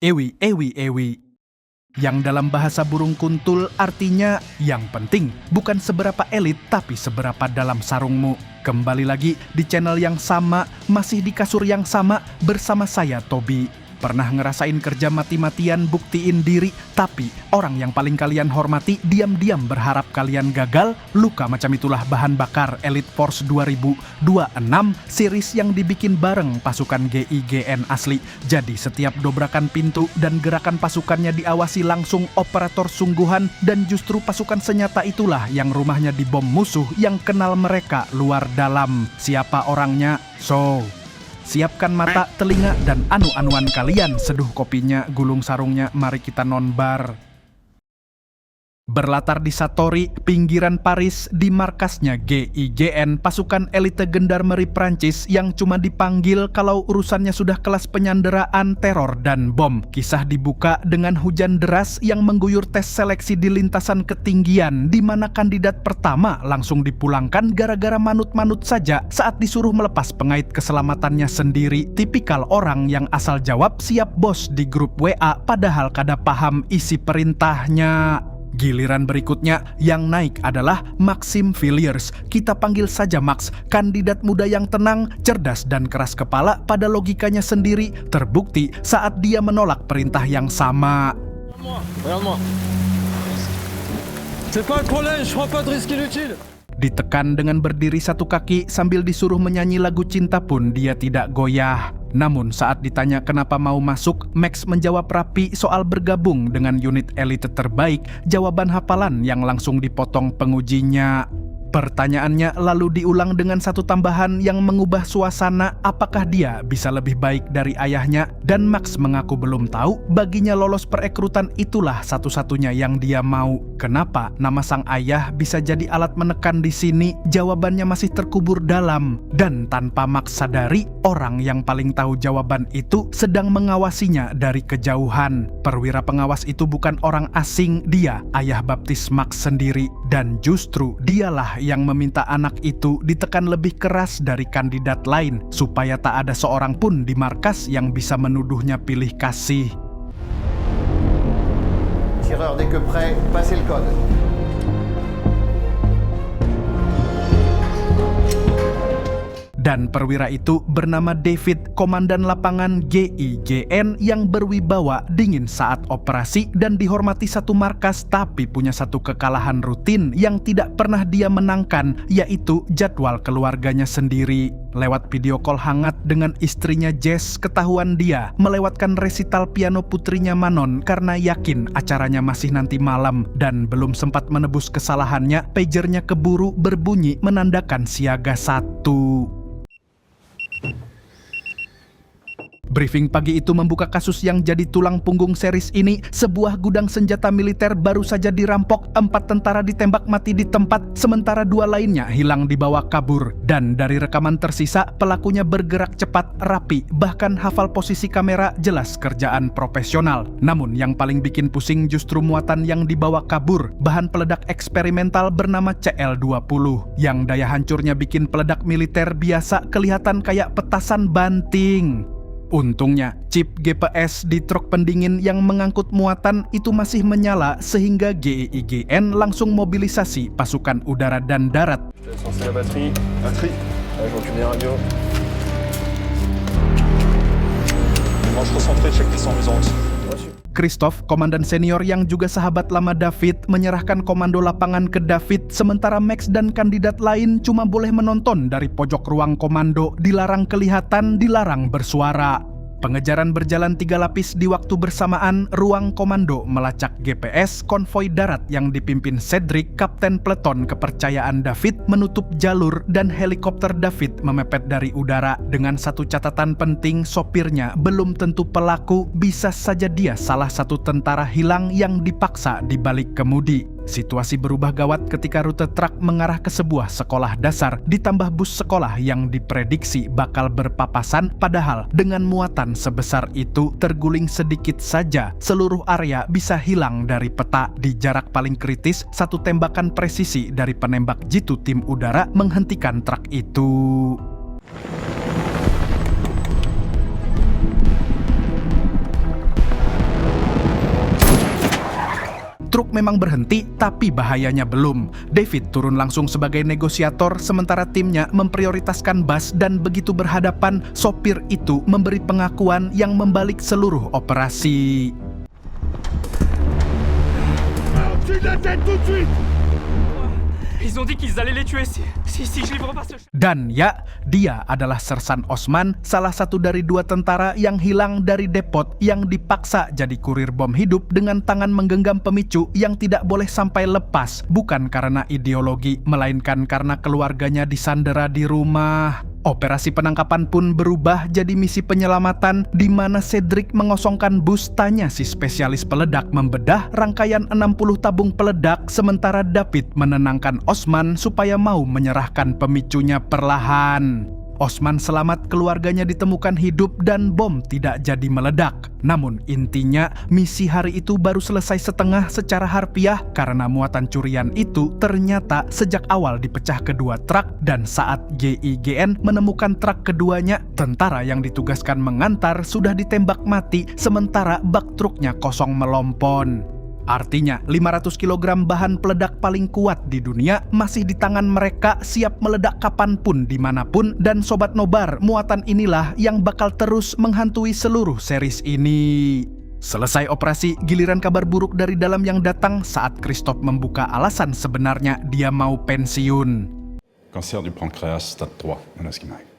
Ewi, ewi, ewi. Yang dalam bahasa burung kuntul artinya yang penting bukan seberapa elit tapi seberapa dalam sarungmu. Kembali lagi di channel yang sama, masih di kasur yang sama bersama saya Tobi. Pernah ngerasain kerja mati-matian buktiin diri, tapi orang yang paling kalian hormati diam-diam berharap kalian gagal? Luka macam itulah bahan bakar Elite Force 2026 series yang dibikin bareng pasukan GIGN asli. Jadi setiap dobrakan pintu dan gerakan pasukannya diawasi langsung operator sungguhan, dan justru pasukan senyata itulah yang rumahnya dibom musuh yang kenal mereka luar dalam. Siapa orangnya? Siapkan mata, telinga, dan anu-anuan kalian. Seduh kopinya, gulung sarungnya, mari kita nonbar. Berlatar di Satori, pinggiran Paris, di markasnya GIGN, pasukan elite gendarmeri Prancis yang cuma dipanggil kalau urusannya sudah kelas penyanderaan, teror, dan bom. Kisah dibuka dengan hujan deras yang mengguyur tes seleksi di lintasan ketinggian, di mana kandidat pertama langsung dipulangkan gara-gara manut-manut saja saat disuruh melepas pengait keselamatannya sendiri. Tipikal orang yang asal jawab siap bos di grup WA padahal kada paham isi perintahnya. Giliran berikutnya yang naik adalah Maxime Villiers. Kita panggil saja Max, kandidat muda yang tenang, cerdas, dan keras kepala pada logikanya sendiri. Terbukti saat dia menolak perintah yang sama. Ditekan dengan berdiri satu kaki sambil disuruh menyanyi lagu cinta pun dia tidak goyah. Namun saat ditanya kenapa mau masuk, Max menjawab rapi soal bergabung dengan unit elite terbaik, jawaban hafalan yang langsung dipotong pengujinya. Pertanyaannya lalu diulang dengan satu tambahan yang mengubah suasana, apakah dia bisa lebih baik dari ayahnya? Dan Max mengaku belum tahu, baginya lolos perekrutan itulah satu-satunya yang dia mau. Kenapa nama sang ayah bisa jadi alat menekan di sini? Jawabannya masih terkubur dalam. Dan tanpa Max sadari, orang yang paling tahu jawaban itu sedang mengawasinya dari kejauhan. Perwira pengawas itu bukan orang asing, dia ayah baptis Max sendiri. Dan justru dialah yang meminta anak itu ditekan lebih keras dari kandidat lain supaya tak ada seorang pun di markas yang bisa menuduhnya pilih kasih. Tireur, dès que prêt, passez le code. Dan perwira itu bernama David, komandan lapangan GIGN yang berwibawa, dingin saat operasi, dan dihormati satu markas, tapi punya satu kekalahan rutin yang tidak pernah dia menangkan, yaitu jadwal keluarganya sendiri. Lewat video call hangat dengan istrinya Jess, ketahuan dia melewatkan resital piano putrinya Manon karena yakin acaranya masih nanti malam, dan belum sempat menebus kesalahannya, pagernya keburu berbunyi menandakan siaga 1. Briefing pagi itu membuka kasus yang jadi tulang punggung series ini. Sebuah gudang senjata militer baru saja dirampok, 4 tentara ditembak mati di tempat, sementara 2 lainnya hilang dibawa kabur. Dan dari rekaman tersisa, pelakunya bergerak cepat, rapi, bahkan hafal posisi kamera, jelas kerjaan profesional. Namun yang paling bikin pusing justru muatan yang dibawa kabur, bahan peledak eksperimental bernama CL-20, yang daya hancurnya bikin peledak militer biasa kelihatan kayak petasan banting. Untungnya, chip GPS di truk pendingin yang mengangkut muatan itu masih menyala sehingga GIGN langsung mobilisasi pasukan udara dan darat. Christophe, komandan senior yang juga sahabat lama David, menyerahkan komando lapangan ke David, sementara Max dan kandidat lain cuma boleh menonton dari pojok ruang komando, dilarang kelihatan, dilarang bersuara. Pengejaran berjalan 3 lapis di waktu bersamaan. Ruang komando melacak GPS konvoi darat yang dipimpin Cedric, kapten peleton kepercayaan David, menutup jalur, dan helikopter David memepet dari udara. Dengan satu catatan penting, sopirnya belum tentu pelaku, bisa saja dia salah satu tentara hilang yang dipaksa di balik kemudi. Situasi berubah gawat ketika rute truk mengarah ke sebuah sekolah dasar, ditambah bus sekolah yang diprediksi bakal berpapasan, padahal dengan muatan sebesar itu terguling sedikit saja, seluruh area bisa hilang dari peta. Di jarak paling kritis, satu tembakan presisi dari penembak jitu tim udara menghentikan truk itu. Truk memang berhenti, tapi bahayanya belum. David turun langsung sebagai negosiator, sementara timnya memprioritaskan bus, dan begitu berhadapan, sopir itu memberi pengakuan yang membalik seluruh operasi. Ils ont dit qu'ils allaient les tuer si je livre pas ce... Dan ya, dia adalah Sersan Osman, salah satu dari 2 tentara yang hilang dari depot yang dipaksa jadi kurir bom hidup dengan tangan menggenggam pemicu yang tidak boleh sampai lepas, bukan karena ideologi, melainkan karena keluarganya disandera di rumah. Operasi penangkapan pun berubah jadi misi penyelamatan, di mana Cedric mengosongkan bus, tanya si spesialis peledak membedah rangkaian 60 tabung peledak, sementara David menenangkan Osman supaya mau menyerahkan pemicunya perlahan. Osman selamat, keluarganya ditemukan hidup, dan bom tidak jadi meledak. Namun intinya, misi hari itu baru selesai setengah secara harfiah karena muatan curian itu ternyata sejak awal dipecah kedua truk, dan saat GIGN menemukan truk keduanya, tentara yang ditugaskan mengantar sudah ditembak mati, sementara bak truknya kosong melompon. Artinya 500 kg bahan peledak paling kuat di dunia masih di tangan mereka, siap meledak kapanpun dimanapun. Dan Sobat Nobar, muatan inilah yang bakal terus menghantui seluruh series ini. Selesai operasi, giliran kabar buruk dari dalam yang datang saat Christophe membuka alasan sebenarnya dia mau pensiun. Cancer du pancréas stade 3, voilà ce qui m'arrive.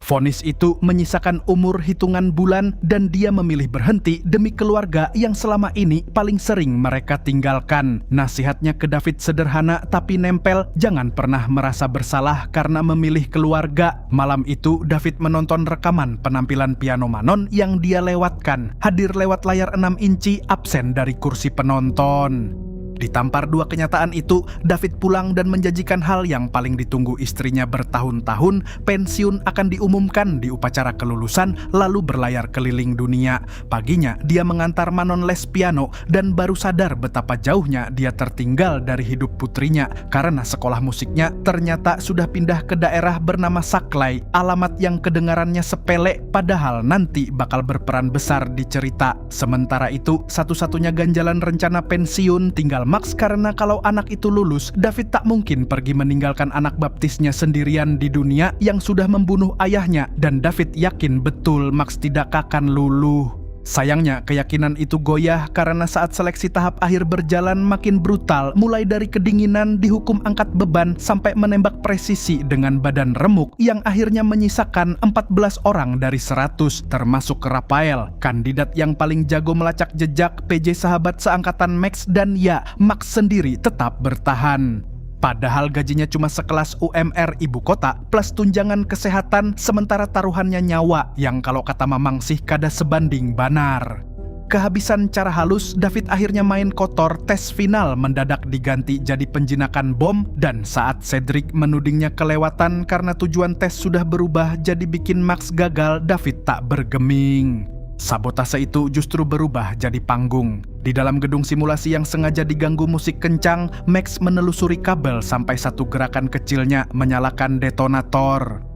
Vonis itu menyisakan umur hitungan bulan, dan dia memilih berhenti demi keluarga yang selama ini paling sering mereka tinggalkan. Nasihatnya ke David sederhana tapi nempel, jangan pernah merasa bersalah karena memilih keluarga. Malam itu David menonton rekaman penampilan piano Manon yang dia lewatkan. Hadir lewat layar 6 inci, absen dari kursi penonton. Ditampar 2 kenyataan itu, David pulang dan menjanjikan hal yang paling ditunggu istrinya bertahun-tahun, pensiun akan diumumkan di upacara kelulusan, lalu berlayar keliling dunia. Paginya, dia mengantar Manon les piano dan baru sadar betapa jauhnya dia tertinggal dari hidup putrinya karena sekolah musiknya ternyata sudah pindah ke daerah bernama Saklay, alamat yang kedengarannya sepele padahal nanti bakal berperan besar di cerita. Sementara itu, satu-satunya ganjalan rencana pensiun tinggal Max, karena kalau anak itu lulus, David tak mungkin pergi meninggalkan anak baptisnya sendirian di dunia yang sudah membunuh ayahnya, dan David yakin betul Max tidak akan luluh. Sayangnya, keyakinan itu goyah karena saat seleksi tahap akhir berjalan makin brutal, mulai dari kedinginan, dihukum angkat beban, sampai menembak presisi dengan badan remuk yang akhirnya menyisakan 14 orang dari 100, termasuk Rafael, kandidat yang paling jago melacak jejak PJ sahabat seangkatan Max, dan ya, Max sendiri tetap bertahan. Padahal gajinya cuma sekelas UMR ibu kota plus tunjangan kesehatan, sementara taruhannya nyawa yang kalau kata Mamang sih kada sebanding banar. Kehabisan cara halus, David akhirnya main kotor. Tes final mendadak diganti jadi penjinakan bom, dan saat Cedric menudingnya kelewatan karena tujuan tes sudah berubah jadi bikin Max gagal, David tak bergeming. Sabotase itu justru berubah jadi panggung. Di dalam gedung simulasi yang sengaja diganggu musik kencang, Max menelusuri kabel sampai satu gerakan kecilnya menyalakan detonator.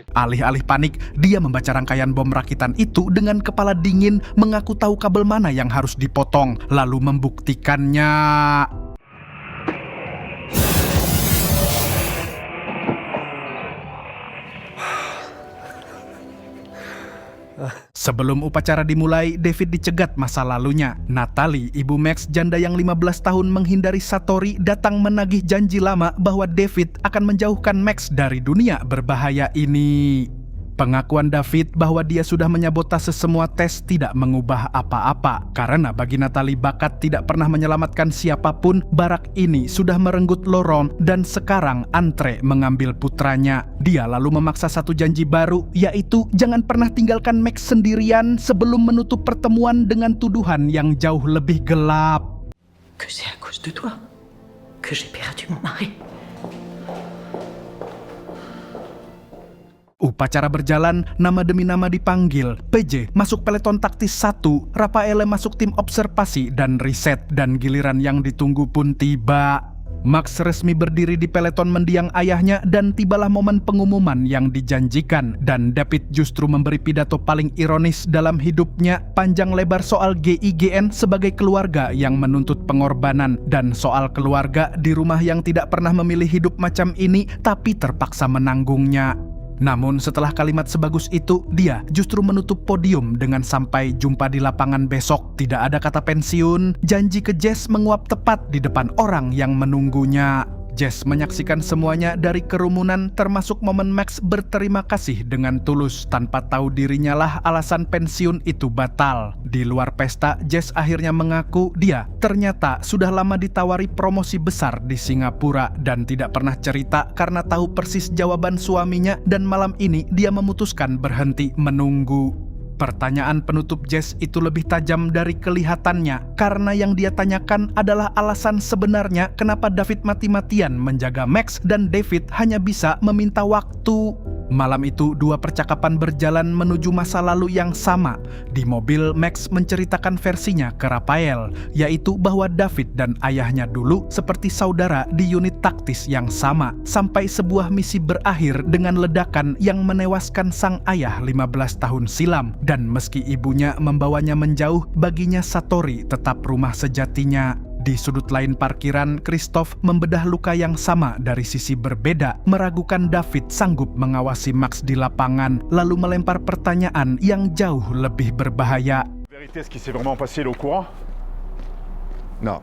Alih-alih panik, dia membaca rangkaian bom rakitan itu dengan kepala dingin, mengaku tahu kabel mana yang harus dipotong, lalu membuktikannya. Sebelum upacara dimulai, David dicegat masa lalunya. Natalie, ibu Max, janda yang 15 tahun menghindari Satori, datang menagih janji lama bahwa David akan menjauhkan Max dari dunia berbahaya ini. Pengakuan David bahwa dia sudah menyabotase semua tes tidak mengubah apa-apa, karena bagi Natalie bakat tidak pernah menyelamatkan siapapun. Barak ini sudah merenggut Laurent dan sekarang Andre mengambil putranya. Dia lalu memaksa satu janji baru, yaitu jangan pernah tinggalkan Max sendirian sebelum menutup pertemuan dengan tuduhan yang jauh lebih gelap. Que c'est à cause de toi que j'ai perdu mon mari. Upacara berjalan, nama demi nama dipanggil. PJ masuk peleton taktis 1, Rafael masuk tim observasi dan riset, dan giliran yang ditunggu pun tiba. Max resmi berdiri di peleton mendiang ayahnya dan tibalah momen pengumuman yang dijanjikan. Dan David justru memberi pidato paling ironis dalam hidupnya, panjang lebar soal GIGN sebagai keluarga yang menuntut pengorbanan dan soal keluarga di rumah yang tidak pernah memilih hidup macam ini tapi terpaksa menanggungnya. Namun setelah kalimat sebagus itu, dia justru menutup podium dengan sampai jumpa di lapangan besok. Tidak ada kata pensiun, janji ke Jess menguap tepat di depan orang yang menunggunya. Jess menyaksikan semuanya dari kerumunan termasuk momen Max berterima kasih dengan tulus tanpa tahu dirinya lah alasan pensiun itu batal. Di luar pesta, Jess akhirnya mengaku dia ternyata sudah lama ditawari promosi besar di Singapura dan tidak pernah cerita karena tahu persis jawaban suaminya dan malam ini dia memutuskan berhenti menunggu. Pertanyaan penutup Jess itu lebih tajam dari kelihatannya karena yang dia tanyakan adalah alasan sebenarnya kenapa David mati-matian menjaga Max dan David hanya bisa meminta waktu. Malam itu dua percakapan berjalan menuju masa lalu yang sama. Di mobil, Max menceritakan versinya ke Raphael, yaitu bahwa David dan ayahnya dulu seperti saudara di unit taktis yang sama, sampai sebuah misi berakhir dengan ledakan yang menewaskan sang ayah 15 tahun silam. Dan meski ibunya membawanya menjauh, baginya Satori tetap rumah sejatinya. Di sudut lain parkiran, Christoph membedah luka yang sama dari sisi berbeda, meragukan David sanggup mengawasi Max di lapangan, lalu melempar pertanyaan yang jauh lebih berbahaya. Vérité, ce qui s'est vraiment passé au courant? Non.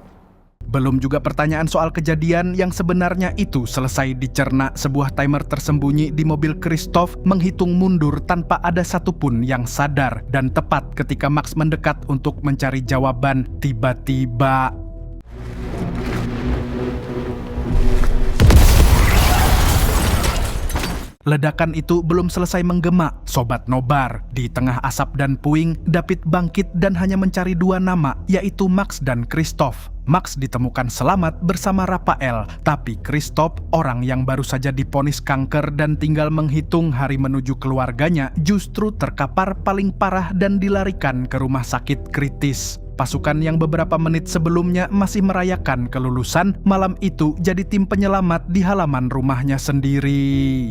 Belum juga pertanyaan soal kejadian yang sebenarnya itu selesai dicerna. Sebuah timer tersembunyi di mobil Christoph menghitung mundur tanpa ada satupun yang sadar. Dan tepat ketika Max mendekat untuk mencari jawaban, tiba-tiba ledakan itu belum selesai menggema, Sobat Nobar. Di tengah asap dan puing, David bangkit dan hanya mencari dua nama, yaitu Max dan Christoph. Max ditemukan selamat bersama Raphael, tapi Christoph, orang yang baru saja divonis kanker dan tinggal menghitung hari menuju keluarganya, justru terkapar paling parah dan dilarikan ke rumah sakit kritis. Pasukan yang beberapa menit sebelumnya masih merayakan kelulusan, malam itu jadi tim penyelamat di halaman rumahnya sendiri.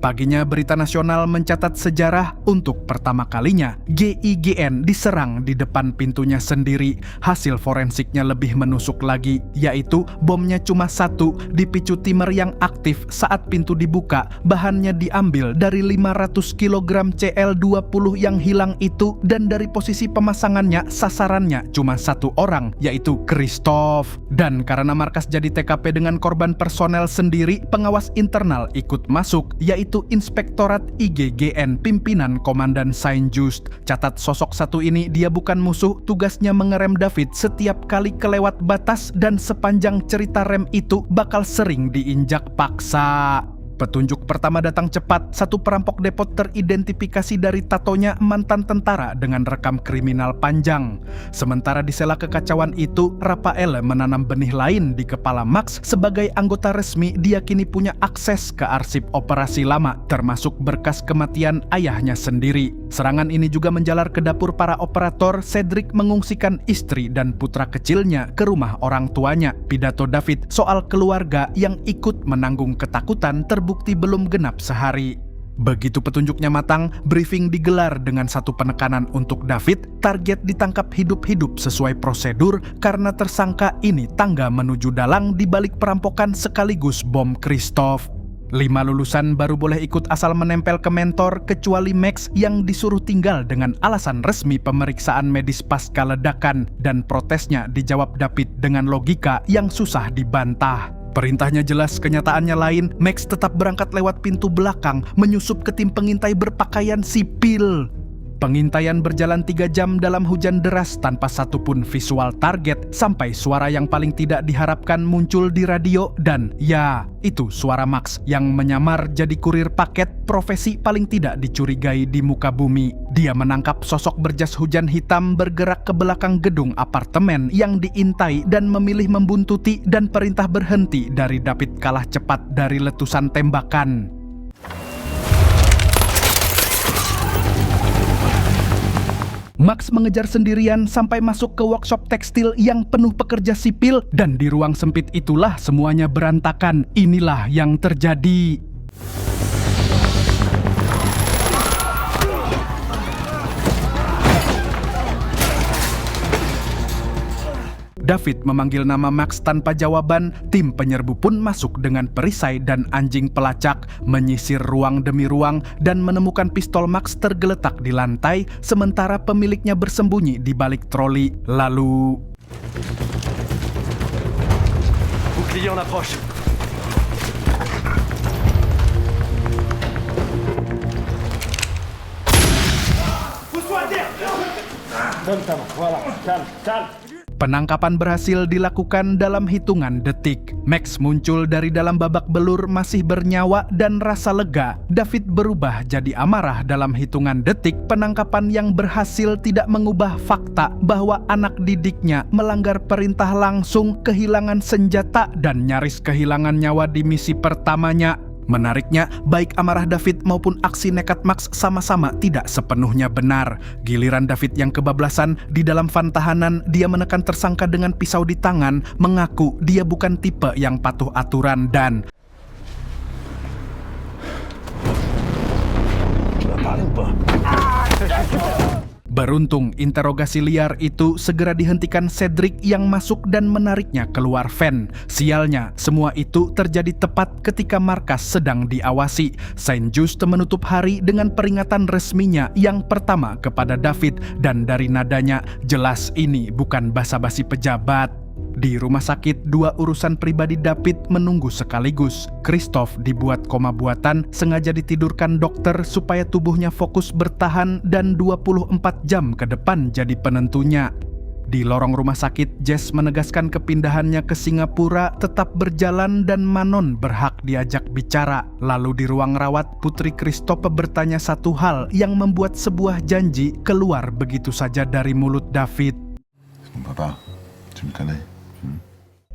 Paginya berita nasional mencatat sejarah untuk pertama kalinya GIGN diserang di depan pintunya sendiri. Hasil forensiknya lebih menusuk lagi, yaitu bomnya cuma satu, dipicu timer yang aktif saat pintu dibuka. Bahannya diambil dari 500 kg CL20 yang hilang itu, dan dari posisi pemasangannya sasarannya cuma satu orang, yaitu Christoph. Dan karena markas jadi TKP dengan korban personel sendiri, pengawas internal ikut masuk, yaitu Inspektorat IGGN pimpinan Komandan Saint-Just. Catat sosok satu ini, dia bukan musuh, tugasnya mengerem David setiap kali kelewat batas dan sepanjang cerita rem itu bakal sering diinjak paksa. Petunjuk pertama datang cepat. Satu perampok depot teridentifikasi dari tatonya mantan tentara dengan rekam kriminal panjang. Sementara di sela kekacauan itu, Raphael menanam benih lain di kepala Max. Sebagai anggota resmi, dia kini punya akses ke arsip operasi lama, termasuk berkas kematian ayahnya sendiri. Serangan ini juga menjalar ke dapur para operator. Cedric mengungsikan istri dan putra kecilnya ke rumah orang tuanya. Pidato David soal keluarga yang ikut menanggung ketakutan terbukti belum genap sehari. Begitu petunjuknya matang, briefing digelar dengan satu penekanan untuk David. Target ditangkap hidup-hidup sesuai prosedur karena tersangka ini tangga menuju dalang di balik perampokan sekaligus bom Christoph. 5 lulusan baru boleh ikut asal menempel ke mentor, kecuali Max yang disuruh tinggal dengan alasan resmi pemeriksaan medis pasca ledakan, dan protesnya dijawab David dengan logika yang susah dibantah. Perintahnya jelas, kenyataannya lain. Max tetap berangkat lewat pintu belakang, menyusup ke tim pengintai berpakaian sipil. Pengintaian berjalan 3 jam dalam hujan deras tanpa satupun visual target, sampai suara yang paling tidak diharapkan muncul di radio. Dan ya, itu suara Max yang menyamar jadi kurir paket, profesi paling tidak dicurigai di muka bumi. Dia menangkap sosok berjas hujan hitam bergerak ke belakang gedung apartemen yang diintai dan memilih membuntuti, dan perintah berhenti dari David kalah cepat dari letusan tembakan. Max mengejar sendirian sampai masuk ke workshop tekstil yang penuh pekerja sipil, dan di ruang sempit itulah semuanya berantakan. Inilah yang terjadi. David memanggil nama Max tanpa jawaban. Tim penyerbu pun masuk dengan perisai dan anjing pelacak, menyisir ruang demi ruang dan menemukan pistol Max tergeletak di lantai, sementara pemiliknya bersembunyi di balik troli. Lalu Bouclier en approche. penangkapan berhasil dilakukan dalam hitungan detik. Max muncul dari dalam babak belur masih bernyawa dan rasa lega. David berubah jadi amarah dalam hitungan detik. Penangkapan yang berhasil tidak mengubah fakta bahwa anak didiknya melanggar perintah langsung, kehilangan senjata, dan nyaris kehilangan nyawa di misi pertamanya. Menariknya, baik amarah David maupun aksi nekat Max sama-sama tidak sepenuhnya benar. Giliran David yang kebablasan, di dalam van tahanan dia menekan tersangka dengan pisau di tangan, mengaku dia bukan tipe yang patuh aturan dan beruntung interogasi liar itu segera dihentikan Cedric yang masuk dan menariknya keluar van. Sialnya, semua itu terjadi tepat ketika markas sedang diawasi. Saint Just menutup hari dengan peringatan resminya yang pertama kepada David, dan dari nadanya jelas ini bukan basa-basi pejabat. Di rumah sakit, dua urusan pribadi David menunggu sekaligus. Christoph dibuat koma buatan, sengaja ditidurkan dokter supaya tubuhnya fokus bertahan dan 24 jam ke depan jadi penentunya. Di lorong rumah sakit, Jess menegaskan kepindahannya ke Singapura tetap berjalan dan Manon berhak diajak bicara. Lalu di ruang rawat, Putri Christoph bertanya satu hal yang membuat sebuah janji keluar begitu saja dari mulut David. Papa, tu me connais.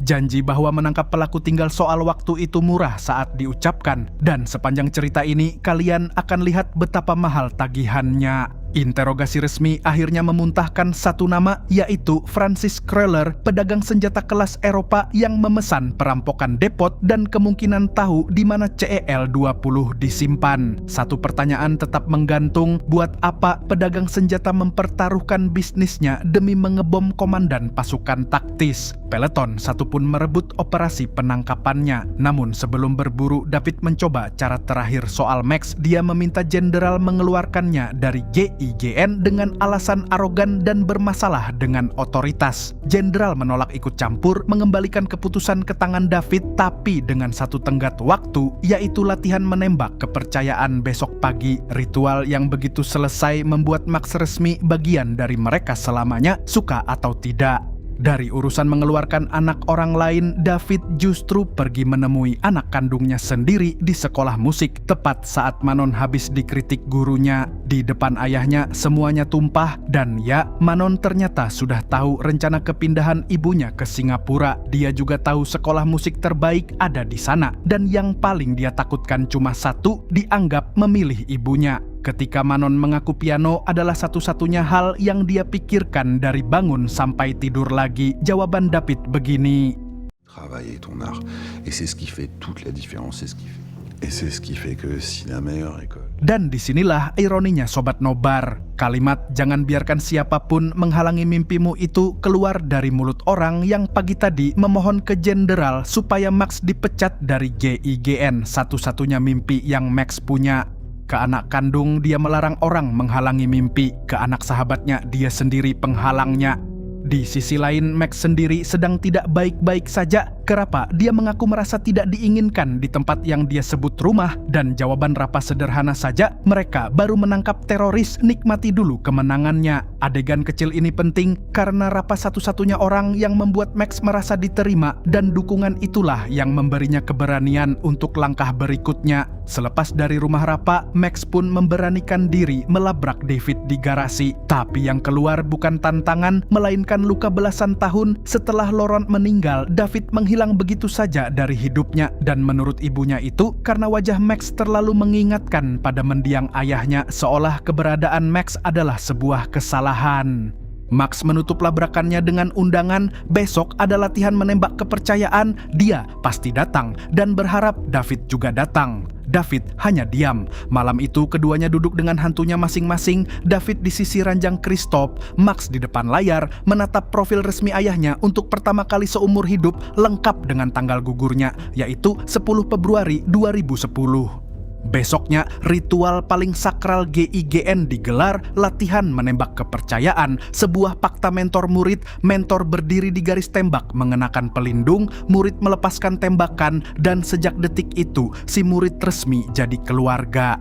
Janji bahwa menangkap pelaku tinggal soal waktu itu murah saat diucapkan, dan sepanjang cerita ini kalian akan lihat betapa mahal tagihannya. Interogasi resmi akhirnya memuntahkan satu nama, yaitu Francis Kröller, pedagang senjata kelas Eropa yang memesan perampokan depot dan kemungkinan tahu di mana CEL-20 disimpan. Satu pertanyaan tetap menggantung, buat apa pedagang senjata mempertaruhkan bisnisnya demi mengebom komandan pasukan taktis? Peleton satu pun merebut operasi penangkapannya. Namun sebelum berburu, David mencoba cara terakhir soal Max. Dia meminta jenderal mengeluarkannya dari GIGN dengan alasan arogan dan bermasalah dengan otoritas. Jenderal menolak ikut campur, mengembalikan keputusan ke tangan David, tapi dengan satu tenggat waktu, yaitu latihan menembak kepercayaan besok pagi. Ritual yang begitu selesai membuat Max resmi bagian dari mereka selamanya, suka atau tidak. Dari urusan mengeluarkan anak orang lain, David justru pergi menemui anak kandungnya sendiri di sekolah musik tepat saat Manon habis dikritik gurunya. Di depan ayahnya semuanya tumpah, dan ya, Manon ternyata sudah tahu rencana kepindahan ibunya ke Singapura. Dia juga tahu sekolah musik terbaik ada di sana, dan yang paling dia takutkan cuma satu, dianggap memilih ibunya. Ketika Manon mengaku piano adalah satu-satunya hal yang dia pikirkan dari bangun sampai tidur lagi, jawaban David begini. Travailler ton art, et c'est ce qui fait toute la différence, c'est ce qui fait que c'est la meilleure école. Dan disinilah ironinya Sobat Nobar. Kalimat "jangan biarkan siapapun menghalangi mimpimu" itu keluar dari mulut orang yang pagi tadi memohon ke jenderal supaya Max dipecat dari GIGN, satu-satunya mimpi yang Max punya. Ke anak kandung dia melarang orang menghalangi mimpi, ke anak sahabatnya dia sendiri penghalangnya. Di sisi lain, Max sendiri sedang tidak baik-baik saja. Kenapa? Dia mengaku merasa tidak diinginkan di tempat yang dia sebut rumah, dan jawaban Rapa sederhana saja, mereka baru menangkap teroris, nikmati dulu kemenangannya. Adegan kecil ini penting karena Rapa satu-satunya orang yang membuat Max merasa diterima, dan dukungan itulah yang memberinya keberanian untuk langkah berikutnya. Selepas dari rumah Rapa, Max pun memberanikan diri melabrak David di garasi. Tapi yang keluar bukan tantangan, melainkan luka belasan tahun. Setelah Laurent meninggal, David menghilangkan menghilang begitu saja dari hidupnya, dan menurut ibunya itu karena wajah Max terlalu mengingatkan pada mendiang ayahnya, seolah keberadaan Max adalah sebuah kesalahan. Max menutup labrakannya dengan undangan, besok ada latihan menembak kepercayaan, dia pasti datang, dan berharap David juga datang. David hanya diam. Malam itu keduanya duduk dengan hantunya masing-masing, David di sisi ranjang Kristoff, Max di depan layar, menatap profil resmi ayahnya untuk pertama kali seumur hidup, lengkap dengan tanggal gugurnya, yaitu 10 Februari 2010. Besoknya, ritual paling sakral GIGN digelar, latihan menembak kepercayaan, sebuah fakta mentor-murid, mentor berdiri di garis tembak mengenakan pelindung, murid melepaskan tembakan, dan sejak detik itu, si murid resmi jadi keluarga.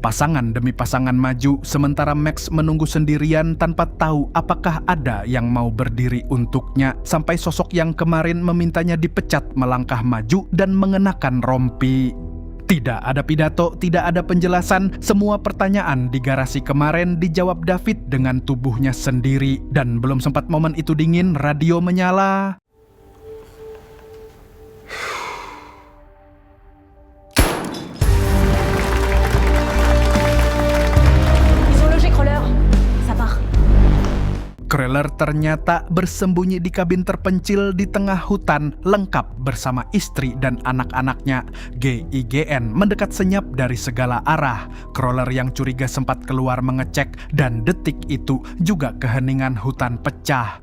Pasangan demi pasangan maju, sementara Max menunggu sendirian tanpa tahu apakah ada yang mau berdiri untuknya, sampai sosok yang kemarin memintanya dipecat melangkah maju dan mengenakan rompi. Tidak ada pidato, tidak ada penjelasan, semua pertanyaan di garasi kemarin dijawab David dengan tubuhnya sendiri. Dan belum sempat momen itu dingin, radio menyala. Ils ont logé Crawler. Ça part. Crawler ternyata bersembunyi di kabin terpencil di tengah hutan, lengkap bersama istri dan anak-anaknya. GIGN mendekat senyap dari segala arah. Crawler yang curiga sempat keluar mengecek, dan detik itu juga keheningan hutan pecah.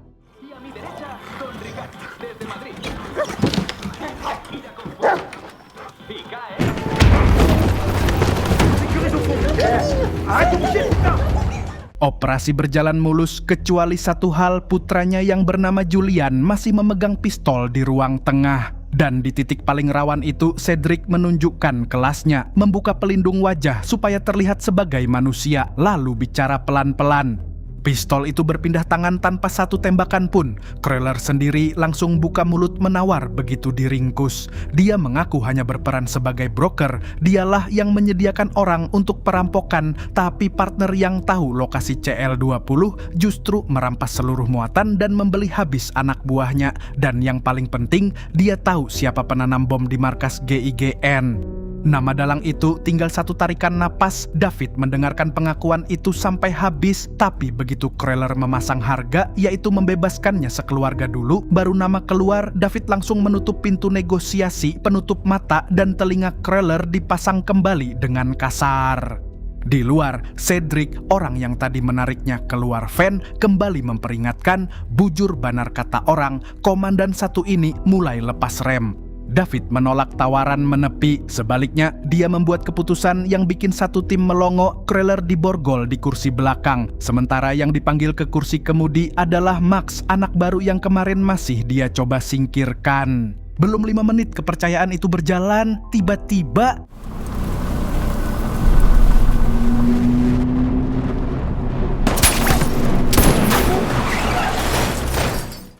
Operasi berjalan mulus kecuali satu hal, putranya yang bernama Julian masih memegang pistol di ruang tengah. Dan di titik paling rawan itu, Cedric menunjukkan kelasnya, membuka pelindung wajah supaya terlihat sebagai manusia, lalu bicara pelan-pelan. Pistol itu berpindah tangan tanpa satu tembakan pun. Crawler sendiri langsung buka mulut menawar begitu diringkus. Dia mengaku hanya berperan sebagai broker. Dialah yang menyediakan orang untuk perampokan, tapi partner yang tahu lokasi CL20 justru merampas seluruh muatan dan membeli habis anak buahnya. Dan yang paling penting, dia tahu siapa penanam bom di markas GIGN. Nama dalang itu tinggal satu tarikan napas. David mendengarkan pengakuan itu sampai habis, tapi begitu Crawler memasang harga, yaitu membebaskannya sekeluarga dulu, baru nama keluar, David langsung menutup pintu negosiasi, penutup mata dan telinga Crawler dipasang kembali dengan kasar. Di luar, Cedric, orang yang tadi menariknya keluar van, kembali memperingatkan, bujur banar kata orang, komandan satu ini mulai lepas rem. David menolak tawaran menepi. Sebaliknya, dia membuat keputusan yang bikin satu tim melongo. Crawler diborgol di kursi belakang. Sementara yang dipanggil ke kursi kemudi adalah Max, anak baru yang kemarin masih dia coba singkirkan. Belum 5 menit kepercayaan itu berjalan, tiba-tiba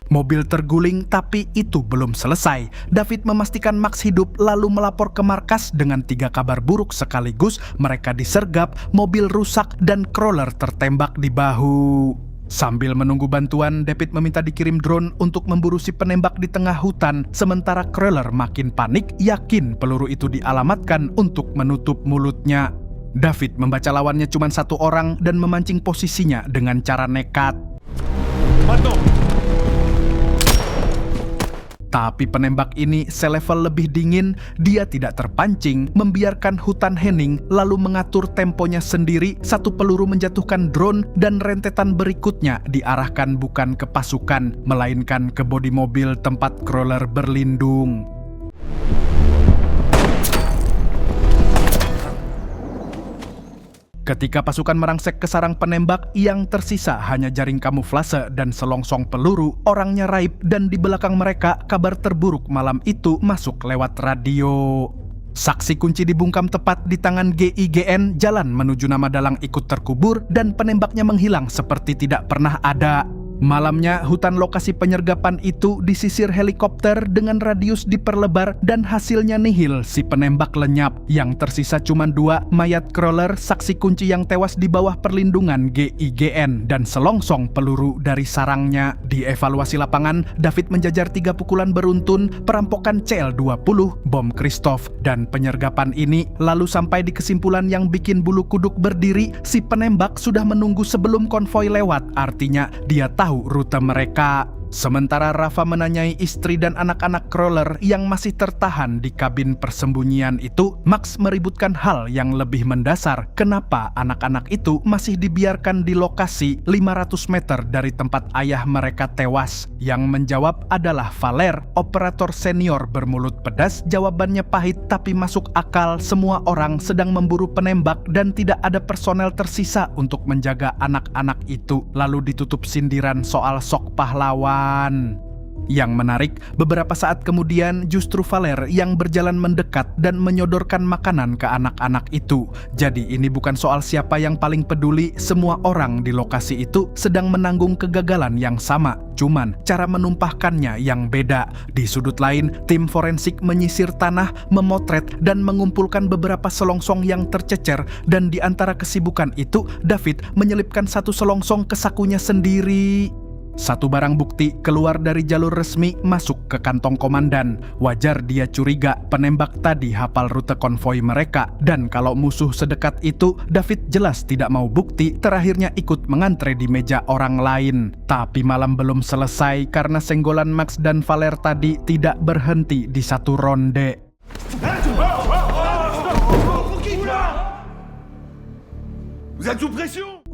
mobil terguling, tapi itu belum selesai. David memastikan Max hidup lalu melapor ke markas dengan 3 kabar buruk sekaligus. Mereka disergap, mobil rusak, dan Crawler tertembak di bahu. Sambil menunggu bantuan, David meminta dikirim drone untuk memburu si penembak di tengah hutan. Sementara Crawler makin panik, yakin peluru itu dialamatkan untuk menutup mulutnya. David membaca lawannya cuma satu orang dan memancing posisinya dengan cara nekat. Tapi penembak ini selevel lebih dingin, dia tidak terpancing, membiarkan hutan hening, lalu mengatur temponya sendiri, satu peluru menjatuhkan drone, dan rentetan berikutnya diarahkan bukan ke pasukan, melainkan ke bodi mobil tempat Crawler berlindung. Ketika pasukan merangsek ke sarang penembak, yang tersisa hanya jaring kamuflase dan selongsong peluru, orangnya raib, dan di belakang mereka kabar terburuk malam itu masuk lewat radio. Saksi kunci dibungkam tepat di tangan GIGN, jalan menuju nama dalang ikut terkubur, dan penembaknya menghilang seperti tidak pernah ada. Malamnya, hutan lokasi penyergapan itu disisir helikopter dengan radius diperlebar dan hasilnya nihil, si penembak lenyap. Yang tersisa cuma 2, mayat Crawler, saksi kunci yang tewas di bawah perlindungan GIGN, dan selongsong peluru dari sarangnya. Di evaluasi lapangan, David menjajar 3 pukulan beruntun, perampokan CL-20, bom Christoph, dan penyergapan ini lalu sampai di kesimpulan yang bikin bulu kuduk berdiri, si penembak sudah menunggu sebelum konvoi lewat, artinya dia tahu rute mereka. Sementara Rafa menanyai istri dan anak-anak Crawler yang masih tertahan di kabin persembunyian itu, Max meributkan hal yang lebih mendasar. Kenapa anak-anak itu masih dibiarkan di lokasi 500 meter dari tempat ayah mereka tewas? Yang menjawab adalah Valer, operator senior bermulut pedas. Jawabannya pahit tapi masuk akal. Semua orang sedang memburu penembak dan tidak ada personel tersisa untuk menjaga anak-anak itu. Lalu ditutup sindiran soal sok pahlawan. Yang menarik, beberapa saat kemudian justru Valer yang berjalan mendekat dan menyodorkan makanan ke anak-anak itu. Jadi ini bukan soal siapa yang paling peduli, semua orang di lokasi itu sedang menanggung kegagalan yang sama. Cuman cara menumpahkannya yang beda. Di sudut lain, tim forensik menyisir tanah, memotret, dan mengumpulkan beberapa selongsong yang tercecer. Dan di antara kesibukan itu, David menyelipkan satu selongsong ke sakunya sendiri. Satu barang bukti keluar dari jalur resmi masuk ke kantong komandan. Wajar dia curiga penembak tadi hafal rute konvoi mereka. Dan kalau musuh sedekat itu, David jelas tidak mau bukti, terakhirnya ikut mengantre di meja orang lain. Tapi malam belum selesai karena senggolan Max dan Valer tadi tidak berhenti di satu ronde.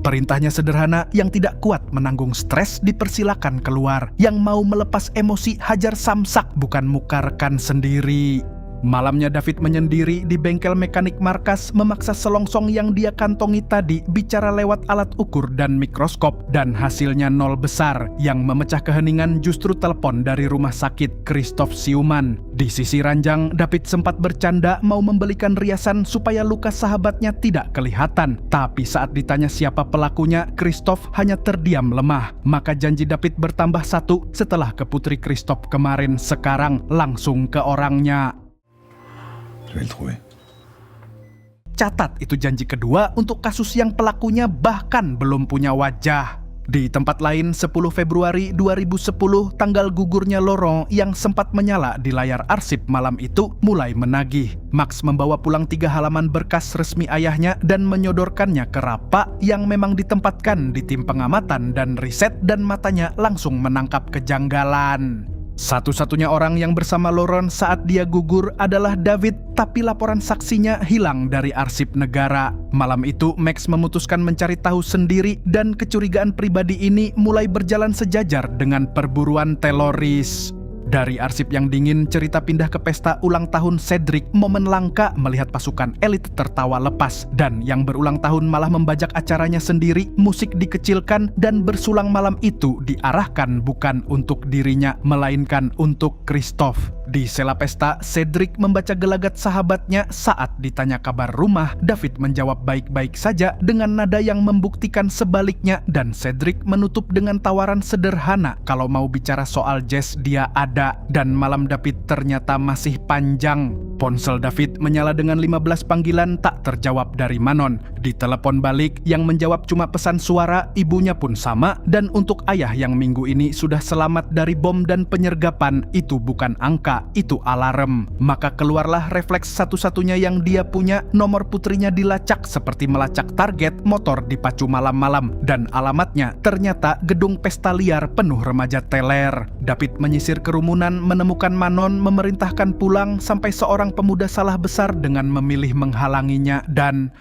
Perintahnya sederhana, yang tidak kuat menanggung stres dipersilakan keluar. Yang mau melepas emosi hajar samsak, bukan mukarkan sendiri. Malamnya David menyendiri di bengkel mekanik markas, memaksa selongsong yang dia kantongi tadi bicara lewat alat ukur dan mikroskop, dan hasilnya nol besar. Yang memecah keheningan justru telepon dari rumah sakit Christoph siuman. Di sisi ranjang, David sempat bercanda mau membelikan riasan supaya luka sahabatnya tidak kelihatan. Tapi saat ditanya siapa pelakunya, Christoph hanya terdiam lemah. Maka janji David bertambah 1 setelah ke putri Christoph kemarin, sekarang langsung ke orangnya. Je vais le trouver. Catat, itu janji kedua untuk kasus yang pelakunya bahkan belum punya wajah. Di tempat lain, 10 Februari 2010, tanggal gugurnya Laurent yang sempat menyala di layar arsip malam itu mulai menagih. Max membawa pulang 3 halaman berkas resmi ayahnya dan menyodorkannya ke Rafa yang memang ditempatkan di tim pengamatan dan riset, dan matanya langsung menangkap kejanggalan. Satu-satunya orang yang bersama Laurent saat dia gugur adalah David, tapi laporan saksinya hilang dari arsip negara. Malam itu, Max memutuskan mencari tahu sendiri, dan kecurigaan pribadi ini mulai berjalan sejajar dengan perburuan teroris. Dari arsip yang dingin, cerita pindah ke pesta ulang tahun Cedric, momen langka melihat pasukan elit tertawa lepas, dan yang berulang tahun malah membajak acaranya sendiri, musik dikecilkan, dan bersulang malam itu diarahkan bukan untuk dirinya, melainkan untuk Christoph. Di sela pesta, Cedric membaca gelagat sahabatnya. Saat ditanya kabar rumah, David menjawab baik-baik saja dengan nada yang membuktikan sebaliknya, dan Cedric menutup dengan tawaran sederhana kalau mau bicara soal jazz dia ada. Dan malam David ternyata masih panjang. Ponsel David menyala dengan 15 panggilan tak terjawab dari Manon. Ditelepon balik, yang menjawab cuma pesan suara, ibunya pun sama. Dan untuk ayah yang minggu ini sudah selamat dari bom dan penyergapan, itu bukan angka, itu alarm. Maka keluarlah refleks satu-satunya yang dia punya, nomor putrinya dilacak seperti melacak target, motor dipacu malam-malam. Dan alamatnya ternyata gedung pesta liar penuh remaja teler. David menyisir kerumunan, menemukan Manon, memerintahkan pulang, sampai seorang pemuda salah besar dengan memilih menghalanginya, dan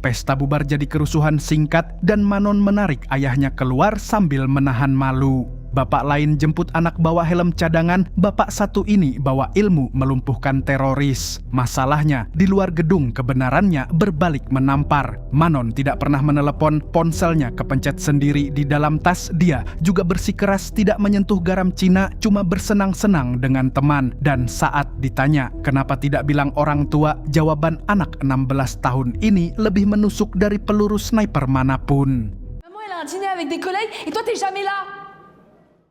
pesta bubar jadi kerusuhan singkat, dan Manon menarik ayahnya keluar sambil menahan malu. Bapak lain jemput anak bawa helm cadangan, bapak satu ini bawa ilmu melumpuhkan teroris. Masalahnya, di luar gedung kebenarannya berbalik menampar. Manon tidak pernah menelepon, ponselnya kepencet sendiri di dalam tas. Dia juga bersikeras tidak menyentuh garam Cina, cuma bersenang-senang dengan teman. Dan saat ditanya kenapa tidak bilang orang tua, jawaban anak 16 tahun ini lebih menusuk dari peluru sniper manapun. Maman, elle a un dîner avec des collègues et toi t'es jamais là.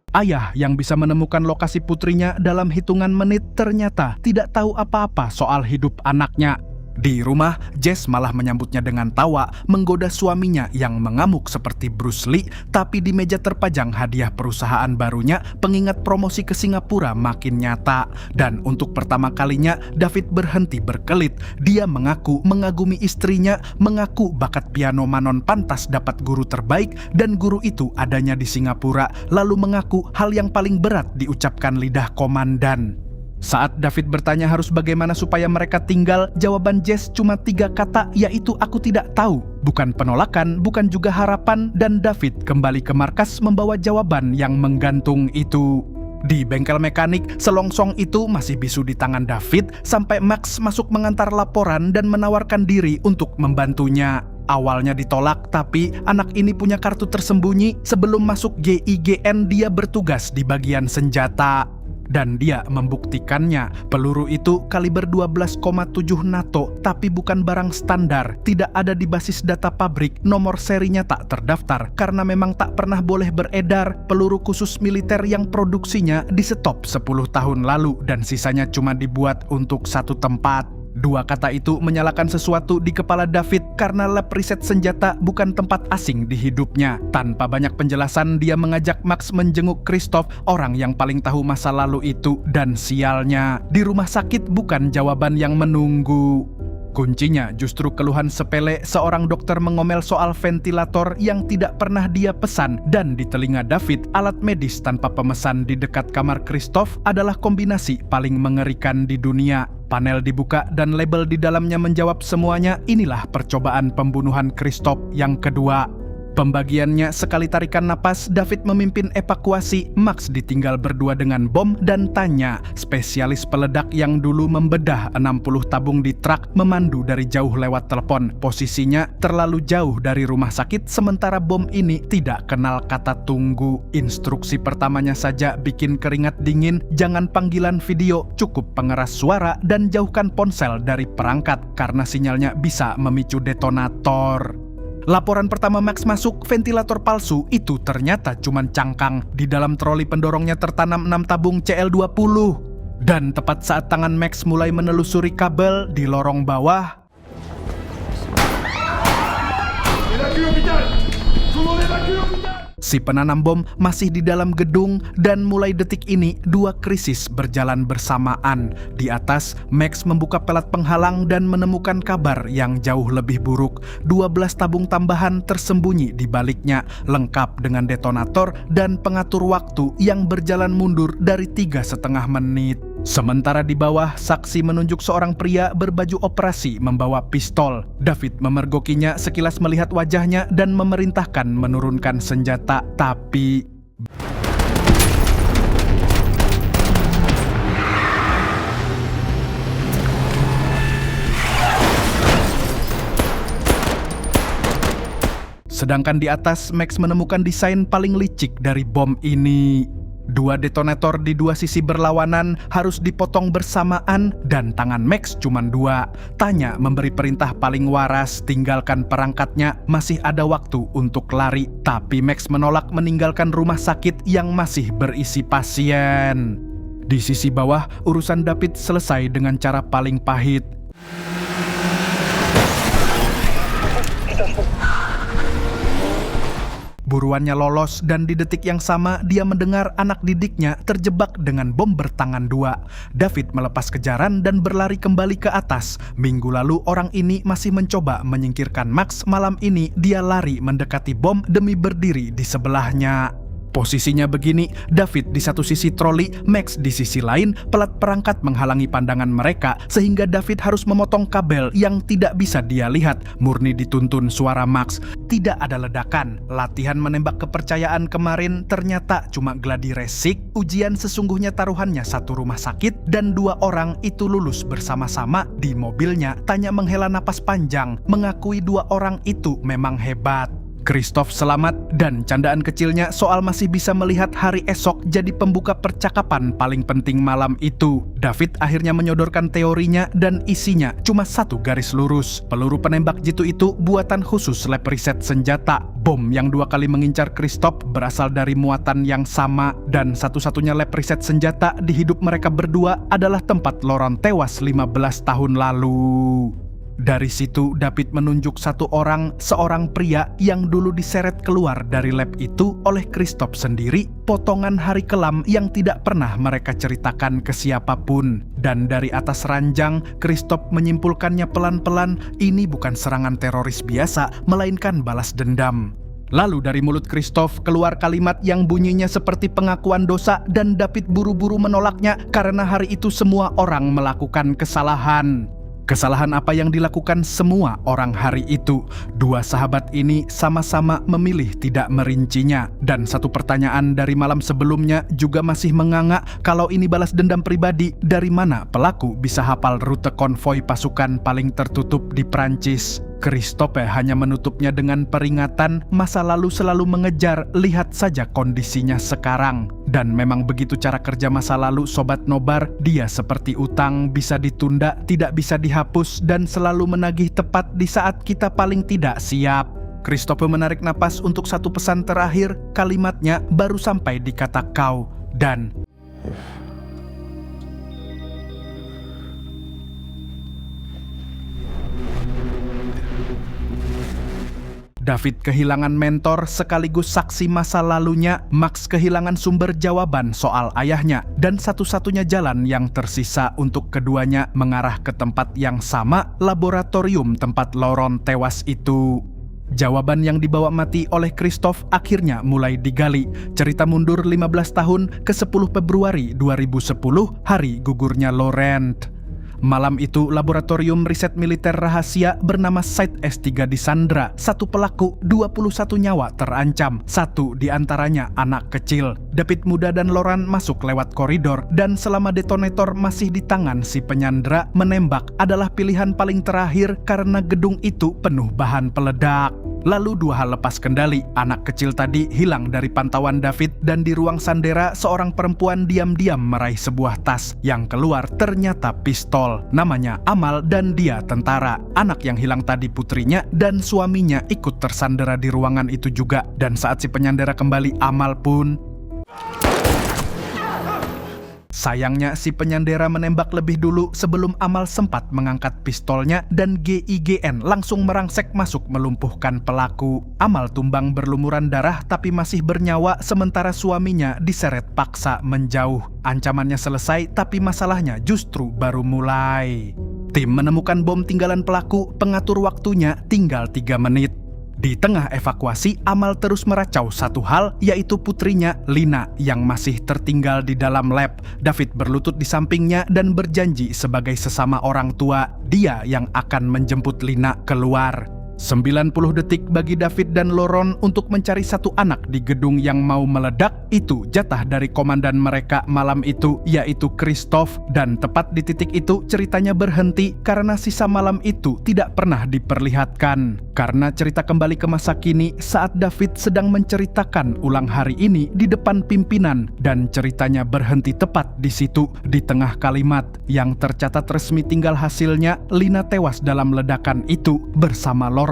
Ayah yang bisa menemukan lokasi putrinya dalam hitungan menit ternyata tidak tahu apa-apa soal hidup anaknya. Di rumah, Jess malah menyambutnya dengan tawa, menggoda suaminya yang mengamuk seperti Bruce Lee, tapi di meja terpajang hadiah perusahaan barunya, pengingat promosi ke Singapura makin nyata. Dan untuk pertama kalinya, David berhenti berkelit. Dia mengaku mengagumi istrinya, mengaku bakat piano Manon pantas dapat guru terbaik, dan guru itu adanya di Singapura, lalu mengaku hal yang paling berat diucapkan lidah komandan. Saat David bertanya harus bagaimana supaya mereka tinggal, jawaban Jess cuma 3 kata, yaitu aku tidak tahu. Bukan penolakan, bukan juga harapan, dan David kembali ke markas membawa jawaban yang menggantung itu. Di bengkel mekanik, selongsong itu masih bisu di tangan David sampai Max masuk mengantar laporan dan menawarkan diri untuk membantunya. Awalnya ditolak, tapi anak ini punya kartu tersembunyi. Sebelum masuk GIGN, dia bertugas di bagian senjata. Dan dia membuktikannya. Peluru itu kaliber 12,7 NATO, tapi bukan barang standar. Tidak ada di basis data pabrik, nomor serinya tak terdaftar karena memang tak pernah boleh beredar. Peluru khusus militer yang produksinya di stop 10 tahun lalu dan sisanya cuma dibuat untuk satu tempat. 2 kata itu menyalakan sesuatu di kepala David karena lab riset senjata bukan tempat asing di hidupnya. Tanpa banyak penjelasan, dia mengajak Max menjenguk Christoph, orang yang paling tahu masa lalu itu, dan sialnya, di rumah sakit bukan jawaban yang menunggu. Kuncinya justru keluhan sepele seorang dokter mengomel soal ventilator yang tidak pernah dia pesan, dan di telinga David, alat medis tanpa pemesan di dekat kamar Christoph adalah kombinasi paling mengerikan di dunia. Panel dibuka dan label di dalamnya menjawab semuanya. Inilah percobaan pembunuhan Christoph yang kedua. Pembagiannya sekali tarikan napas, David memimpin evakuasi. Max ditinggal berdua dengan bom dan tanya, spesialis peledak yang dulu membedah 60 tabung di truk, memandu dari jauh lewat telepon. Posisinya terlalu jauh dari rumah sakit, sementara bom ini tidak kenal kata tunggu. Instruksi pertamanya saja bikin keringat dingin. Jangan panggilan video, cukup pengeras suara dan jauhkan ponsel dari perangkat karena sinyalnya bisa memicu detonator. Laporan pertama Max masuk, ventilator palsu itu ternyata cuman cangkang. Di dalam troli pendorongnya tertanam 6 tabung CL20. Dan tepat saat tangan Max mulai menelusuri kabel di lorong bawah, si penanam bom masih di dalam gedung, dan mulai detik ini 2 krisis berjalan bersamaan. Di atas, Max membuka pelat penghalang dan menemukan kabar yang jauh lebih buruk. 12 tabung tambahan tersembunyi di baliknya, lengkap dengan detonator dan pengatur waktu yang berjalan mundur dari 3,5 menit. Sementara di bawah, saksi menunjuk seorang pria berbaju operasi membawa pistol. David memergokinya, sekilas melihat wajahnya dan memerintahkan menurunkan senjata, tapi sedangkan di atas, Max menemukan desain paling licik dari bom ini. 2 detonator di 2 sisi berlawanan harus dipotong bersamaan, dan tangan Max cuma 2. Tanya memberi perintah paling waras, tinggalkan perangkatnya, masih ada waktu untuk lari. Tapi Max menolak meninggalkan rumah sakit yang masih berisi pasien. Di sisi bawah, urusan David selesai dengan cara paling pahit. Buruannya lolos, dan di detik yang sama dia mendengar anak didiknya terjebak dengan bom bertangan 2. David melepas kejaran dan berlari kembali ke atas. Minggu lalu orang ini masih mencoba menyingkirkan Max. Malam ini dia lari mendekati bom demi berdiri di sebelahnya. Posisinya begini, David di satu sisi troli, Max di sisi lain, pelat perangkat menghalangi pandangan mereka sehingga David harus memotong kabel yang tidak bisa dia lihat. Murni dituntun suara Max. Tidak ada ledakan. Latihan menembak kepercayaan kemarin ternyata cuma gladi resik. Ujian sesungguhnya taruhannya satu rumah sakit dan 2 orang itu lulus bersama-sama di mobilnya. Tanya menghela napas panjang, mengakui 2 orang itu memang hebat. Christoph selamat dan candaan kecilnya soal masih bisa melihat hari esok jadi pembuka percakapan paling penting malam itu. David akhirnya menyodorkan teorinya dan isinya cuma 1 garis lurus. Peluru penembak jitu itu buatan khusus lab riset senjata. Bom yang 2 kali mengincar Christoph berasal dari muatan yang sama dan satu-satunya lab riset senjata di hidup mereka berdua adalah tempat Laurent tewas 15 tahun lalu. Dari situ David menunjuk 1 orang, seorang pria yang dulu diseret keluar dari lab itu oleh Christoph sendiri, potongan hari kelam yang tidak pernah mereka ceritakan ke siapapun. Dan dari atas ranjang, Christoph menyimpulkannya pelan-pelan, ini bukan serangan teroris biasa, melainkan balas dendam. Lalu dari mulut Christoph keluar kalimat yang bunyinya seperti pengakuan dosa dan David buru-buru menolaknya karena hari itu semua orang melakukan kesalahan. Kesalahan apa yang dilakukan semua orang hari itu? 2 sahabat ini sama-sama memilih tidak merincinya. Dan satu pertanyaan dari malam sebelumnya juga masih menganga, kalau ini balas dendam pribadi, dari mana pelaku bisa hafal rute konvoi pasukan paling tertutup di Prancis? Christoph hanya menutupnya dengan peringatan, masa lalu selalu mengejar, lihat saja kondisinya sekarang. Dan memang begitu cara kerja masa lalu, Sobat Nobar, dia seperti utang, bisa ditunda, tidak bisa dihapus, dan selalu menagih tepat di saat kita paling tidak siap. Christoph menarik napas untuk 1 pesan terakhir, kalimatnya baru sampai di kata kau, dan David kehilangan mentor sekaligus saksi masa lalunya, Max kehilangan sumber jawaban soal ayahnya, dan satu-satunya jalan yang tersisa untuk keduanya mengarah ke tempat yang sama, laboratorium tempat Laurent tewas itu. Jawaban yang dibawa mati oleh Christoph akhirnya mulai digali. Cerita mundur 15 tahun ke 10 Februari 2010, hari gugurnya Laurent. Malam itu, laboratorium riset militer rahasia bernama Site S3 disandra. 1 pelaku, 21 nyawa terancam. 1 diantaranya anak kecil. David muda dan Laurent masuk lewat koridor, dan selama detonator masih di tangan si penyandra, menembak adalah pilihan paling terakhir karena gedung itu penuh bahan peledak. Lalu 2 hal lepas kendali. Anak kecil tadi hilang dari pantauan David, dan di ruang Sandera seorang perempuan diam-diam meraih sebuah tas. Yang keluar ternyata pistol. Namanya Amal dan dia tentara. Anak yang hilang tadi putrinya dan suaminya ikut tersandera di ruangan itu juga. Dan saat si penyandera kembali, Amal pun... Sayangnya si penyandera menembak lebih dulu sebelum Amal sempat mengangkat pistolnya, dan GIGN langsung merangsek masuk melumpuhkan pelaku. Amal tumbang berlumuran darah tapi masih bernyawa, sementara suaminya diseret paksa menjauh. Ancamannya selesai tapi masalahnya justru baru mulai. Tim menemukan bom tinggalan pelaku, pengatur waktunya tinggal 3 menit. Di tengah evakuasi, Amal terus meracau satu hal, yaitu putrinya, Lina, yang masih tertinggal di dalam lab. David berlutut di sampingnya dan berjanji sebagai sesama orang tua, dia yang akan menjemput Lina keluar. 90 detik bagi David dan Laurent untuk mencari 1 anak di gedung yang mau meledak. Itu jatah dari komandan mereka malam itu, yaitu Christoph. Dan tepat di titik itu ceritanya berhenti karena sisa malam itu tidak pernah diperlihatkan. Karena cerita kembali ke masa kini saat David sedang menceritakan ulang hari ini di depan pimpinan, dan ceritanya berhenti tepat di situ, di tengah kalimat yang tercatat resmi tinggal hasilnya, Lina tewas dalam ledakan itu bersama Laurent.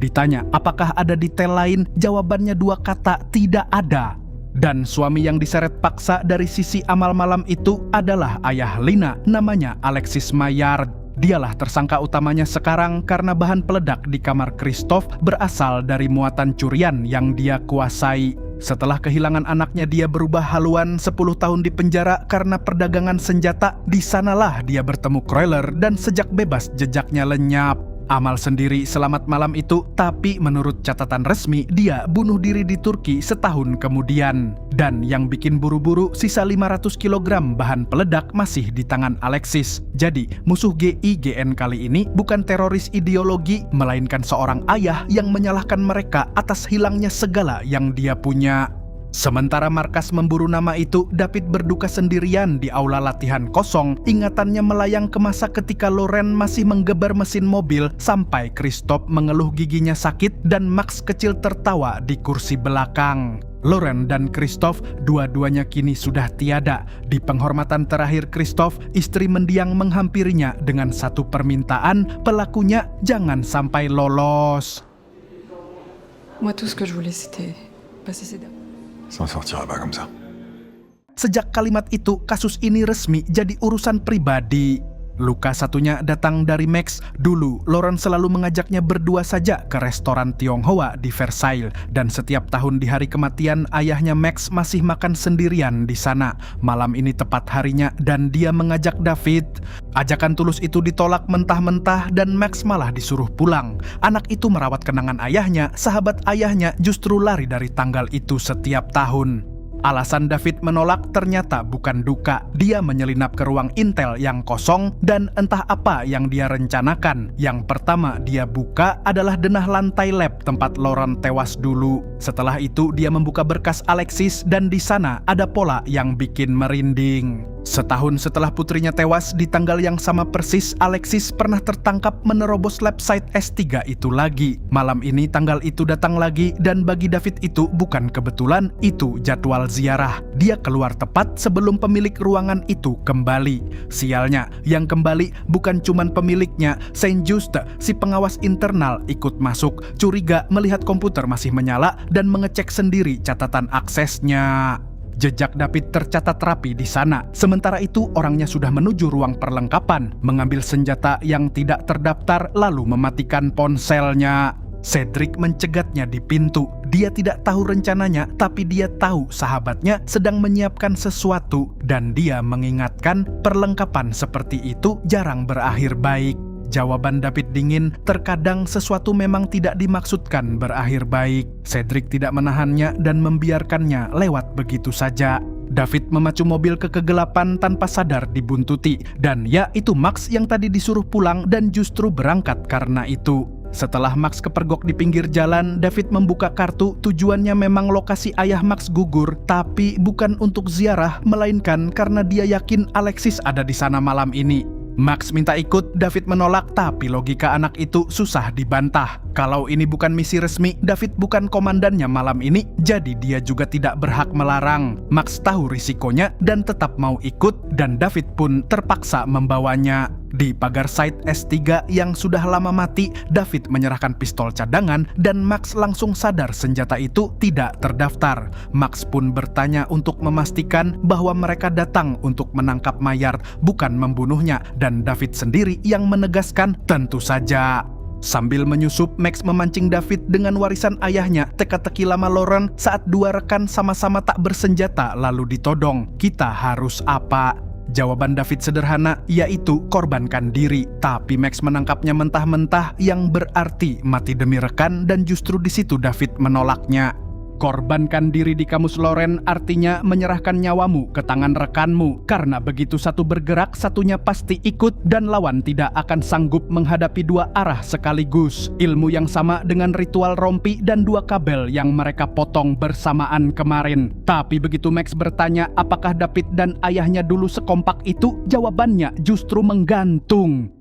Ditanya apakah ada detail lain, jawabannya 2 kata, tidak ada. Dan suami yang diseret paksa dari sisi Amal malam itu adalah ayah Lina, namanya Alexis Maillard. Dialah tersangka utamanya sekarang karena bahan peledak di kamar Christoph berasal dari muatan curian yang dia kuasai. Setelah kehilangan anaknya, dia berubah haluan, 10 tahun di penjara karena perdagangan senjata. Di sanalah dia bertemu Kroiler dan sejak bebas jejaknya lenyap. Amal sendiri selamat malam itu, tapi menurut catatan resmi, dia bunuh diri di Turki setahun kemudian. Dan yang bikin buru-buru, sisa 500 kg bahan peledak masih di tangan Alexis. Jadi, musuh GIGN kali ini bukan teroris ideologi, melainkan seorang ayah yang menyalahkan mereka atas hilangnya segala yang dia punya. Sementara Markas memburu nama itu, David berduka sendirian di aula latihan kosong. Ingatannya melayang ke masa ketika Lauren masih menggeber mesin mobil sampai Christophe mengeluh giginya sakit dan Max kecil tertawa di kursi belakang. Lauren dan Christophe dua-duanya kini sudah tiada. Di penghormatan terakhir Christophe, istri mendiang menghampirinya dengan satu permintaan, pelakunya jangan sampai lolos. Moi, tout ce que je voulais, c'était passer ces dames. Ça ne sortira pas comme ça. Sejak kalimat itu, kasus ini resmi jadi urusan pribadi. Luka satunya datang dari Max. Dulu, Lauren selalu mengajaknya berdua saja ke restoran Tionghoa di Versailles. Dan setiap tahun di hari kematian, ayahnya Max masih makan sendirian di sana. Malam ini tepat harinya dan dia mengajak David. Ajakan tulus itu ditolak mentah-mentah dan Max malah disuruh pulang. Anak itu merawat kenangan ayahnya, sahabat ayahnya justru lari dari tanggal itu setiap tahun. Alasan David menolak ternyata bukan duka. Dia menyelinap ke ruang intel yang kosong dan entah apa yang dia rencanakan. Yang pertama dia buka adalah denah lantai lab tempat Lauren tewas dulu. Setelah itu dia membuka berkas Alexis dan di sana ada pola yang bikin merinding. Setahun setelah putrinya tewas di tanggal yang sama persis, Alexis pernah tertangkap menerobos lab site S3 itu lagi. Malam ini tanggal itu datang lagi dan bagi David itu bukan kebetulan, itu jadwal ziarah. Dia keluar tepat sebelum pemilik ruangan itu kembali. Sialnya, yang kembali bukan cuman pemiliknya, Saint-Just, si pengawas internal ikut masuk. Curiga melihat komputer masih menyala dan mengecek sendiri catatan aksesnya. Jejak David tercatat rapi di sana. Sementara itu, orangnya sudah menuju ruang perlengkapan, mengambil senjata yang tidak terdaftar, lalu mematikan ponselnya. Cedric mencegatnya di pintu. Dia tidak tahu rencananya, tapi dia tahu sahabatnya sedang menyiapkan sesuatu, dan dia mengingatkan perlengkapan seperti itu jarang berakhir baik. Jawaban David dingin, terkadang sesuatu memang tidak dimaksudkan berakhir baik. Cedric tidak menahannya dan membiarkannya lewat begitu saja. David memacu mobil ke kegelapan tanpa sadar dibuntuti. Dan ya, itu Max yang tadi disuruh pulang dan justru berangkat karena itu. Setelah Max kepergok di pinggir jalan, David membuka kartu. Tujuannya memang lokasi ayah Max gugur, tapi bukan untuk ziarah, melainkan karena dia yakin Alexis ada di sana malam ini. Max minta ikut, David menolak, tapi logika anak itu susah dibantah. Kalau ini bukan misi resmi, David bukan komandannya malam ini, jadi dia juga tidak berhak melarang. Max tahu risikonya dan tetap mau ikut, dan David pun terpaksa membawanya. Di pagar site S3 yang sudah lama mati, David menyerahkan pistol cadangan dan Max langsung sadar senjata itu tidak terdaftar. Max pun bertanya untuk memastikan bahwa mereka datang untuk menangkap Maillard, bukan membunuhnya, dan David sendiri yang menegaskan tentu saja. Sambil menyusup, Max memancing David dengan warisan ayahnya, teka-teki lama Lauren saat dua rekan sama-sama tak bersenjata lalu ditodong. Kita harus apa? Jawaban David sederhana, yaitu korbankan diri. Tapi Max menangkapnya mentah-mentah yang berarti mati demi rekan, dan justru di situ David menolaknya. Korbankan diri di kamus Lauren artinya menyerahkan nyawamu ke tangan rekanmu. Karena begitu satu bergerak, satunya pasti ikut dan lawan tidak akan sanggup menghadapi dua arah sekaligus. Ilmu yang sama dengan ritual rompi dan dua kabel yang mereka potong bersamaan kemarin. Tapi begitu Max bertanya apakah David dan ayahnya dulu sekompak itu, jawabannya justru menggantung.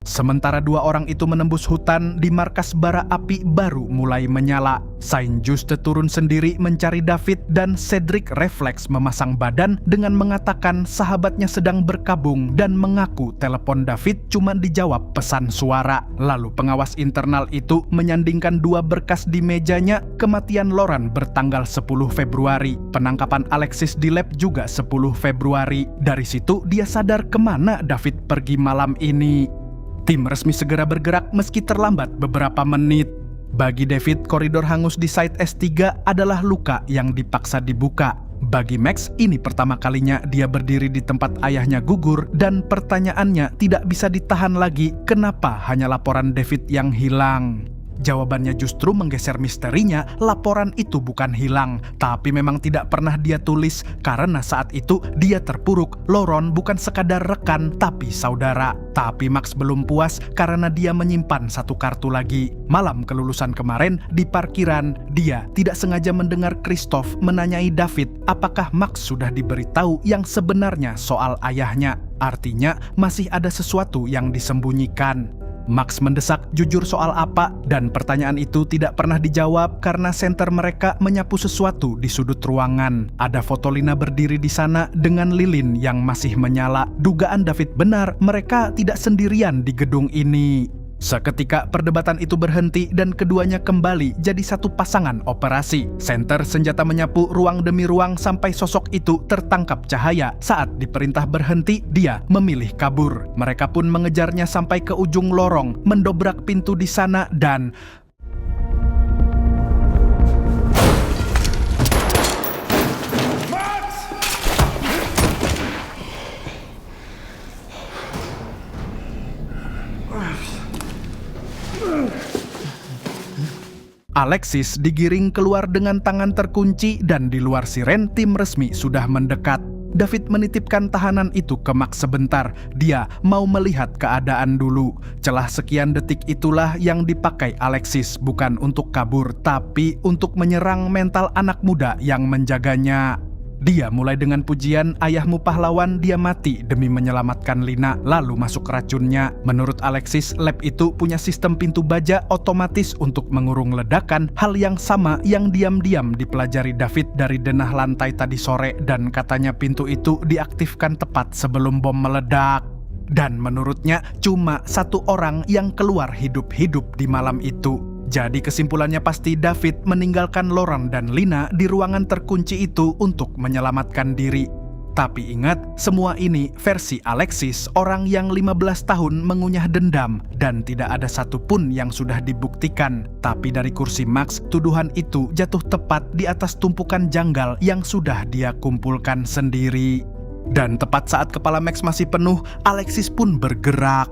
Sementara dua orang itu menembus hutan, di markas bara api baru mulai menyala. Saint-Just turun sendiri mencari David dan Cedric refleks memasang badan dengan mengatakan sahabatnya sedang berkabung dan mengaku telepon David cuma dijawab pesan suara. Lalu pengawas internal itu menyandingkan dua berkas di mejanya, kematian Lauren bertanggal 10 Februari. Penangkapan Alexis di lab juga 10 Februari. Dari situ dia sadar kemana David pergi malam ini. Tim resmi segera bergerak meski terlambat beberapa menit. Bagi David, koridor hangus di site S3 adalah luka yang dipaksa dibuka. Bagi Max, ini pertama kalinya dia berdiri di tempat ayahnya gugur dan pertanyaannya tidak bisa ditahan lagi, kenapa hanya laporan David yang hilang? Jawabannya justru menggeser misterinya, laporan itu bukan hilang, tapi memang tidak pernah dia tulis karena saat itu dia terpuruk. Lauren bukan sekadar rekan, tapi saudara. Tapi Max belum puas karena dia menyimpan satu kartu lagi. Malam kelulusan kemarin di parkiran, dia tidak sengaja mendengar Christoph menanyai David apakah Max sudah diberitahu yang sebenarnya soal ayahnya. Artinya masih ada sesuatu yang disembunyikan. Max mendesak jujur soal apa, dan pertanyaan itu tidak pernah dijawab karena senter mereka menyapu sesuatu di sudut ruangan. Ada foto Lina berdiri di sana dengan lilin yang masih menyala. Dugaan David benar, mereka tidak sendirian di gedung ini. Seketika perdebatan itu berhenti dan keduanya kembali jadi satu pasangan operasi. Senter senjata menyapu ruang demi ruang sampai sosok itu tertangkap cahaya. Saat diperintah berhenti, dia memilih kabur. Mereka pun mengejarnya sampai ke ujung lorong, mendobrak pintu di sana dan... Alexis digiring keluar dengan tangan terkunci dan di luar siren tim resmi sudah mendekat. David menitipkan tahanan itu ke Max sebentar. Dia mau melihat keadaan dulu. Celah sekian detik itulah yang dipakai Alexis bukan untuk kabur, tapi untuk menyerang mental anak muda yang menjaganya. Dia mulai dengan pujian, ayahmu pahlawan, dia mati demi menyelamatkan Lina, lalu masuk racunnya. Menurut Alexis, lab itu punya sistem pintu baja otomatis untuk mengurung ledakan, hal yang sama yang diam-diam dipelajari David dari denah lantai tadi sore, dan katanya pintu itu diaktifkan tepat sebelum bom meledak. Dan menurutnya, cuma satu orang yang keluar hidup-hidup di malam itu. Jadi kesimpulannya pasti David meninggalkan Lauren dan Lina di ruangan terkunci itu untuk menyelamatkan diri. Tapi ingat, semua ini versi Alexis, orang yang 15 tahun mengunyah dendam dan tidak ada satupun yang sudah dibuktikan. Tapi dari kursi Max, tuduhan itu jatuh tepat di atas tumpukan janggal yang sudah dia kumpulkan sendiri. Dan tepat saat kepala Max masih penuh, Alexis pun bergerak.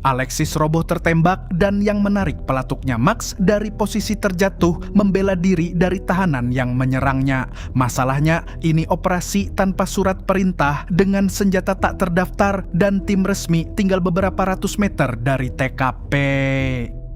Alexis roboh tertembak dan yang menarik pelatuknya Max dari posisi terjatuh membela diri dari tahanan yang menyerangnya. Masalahnya ini operasi tanpa surat perintah dengan senjata tak terdaftar dan tim resmi tinggal beberapa ratus meter dari TKP.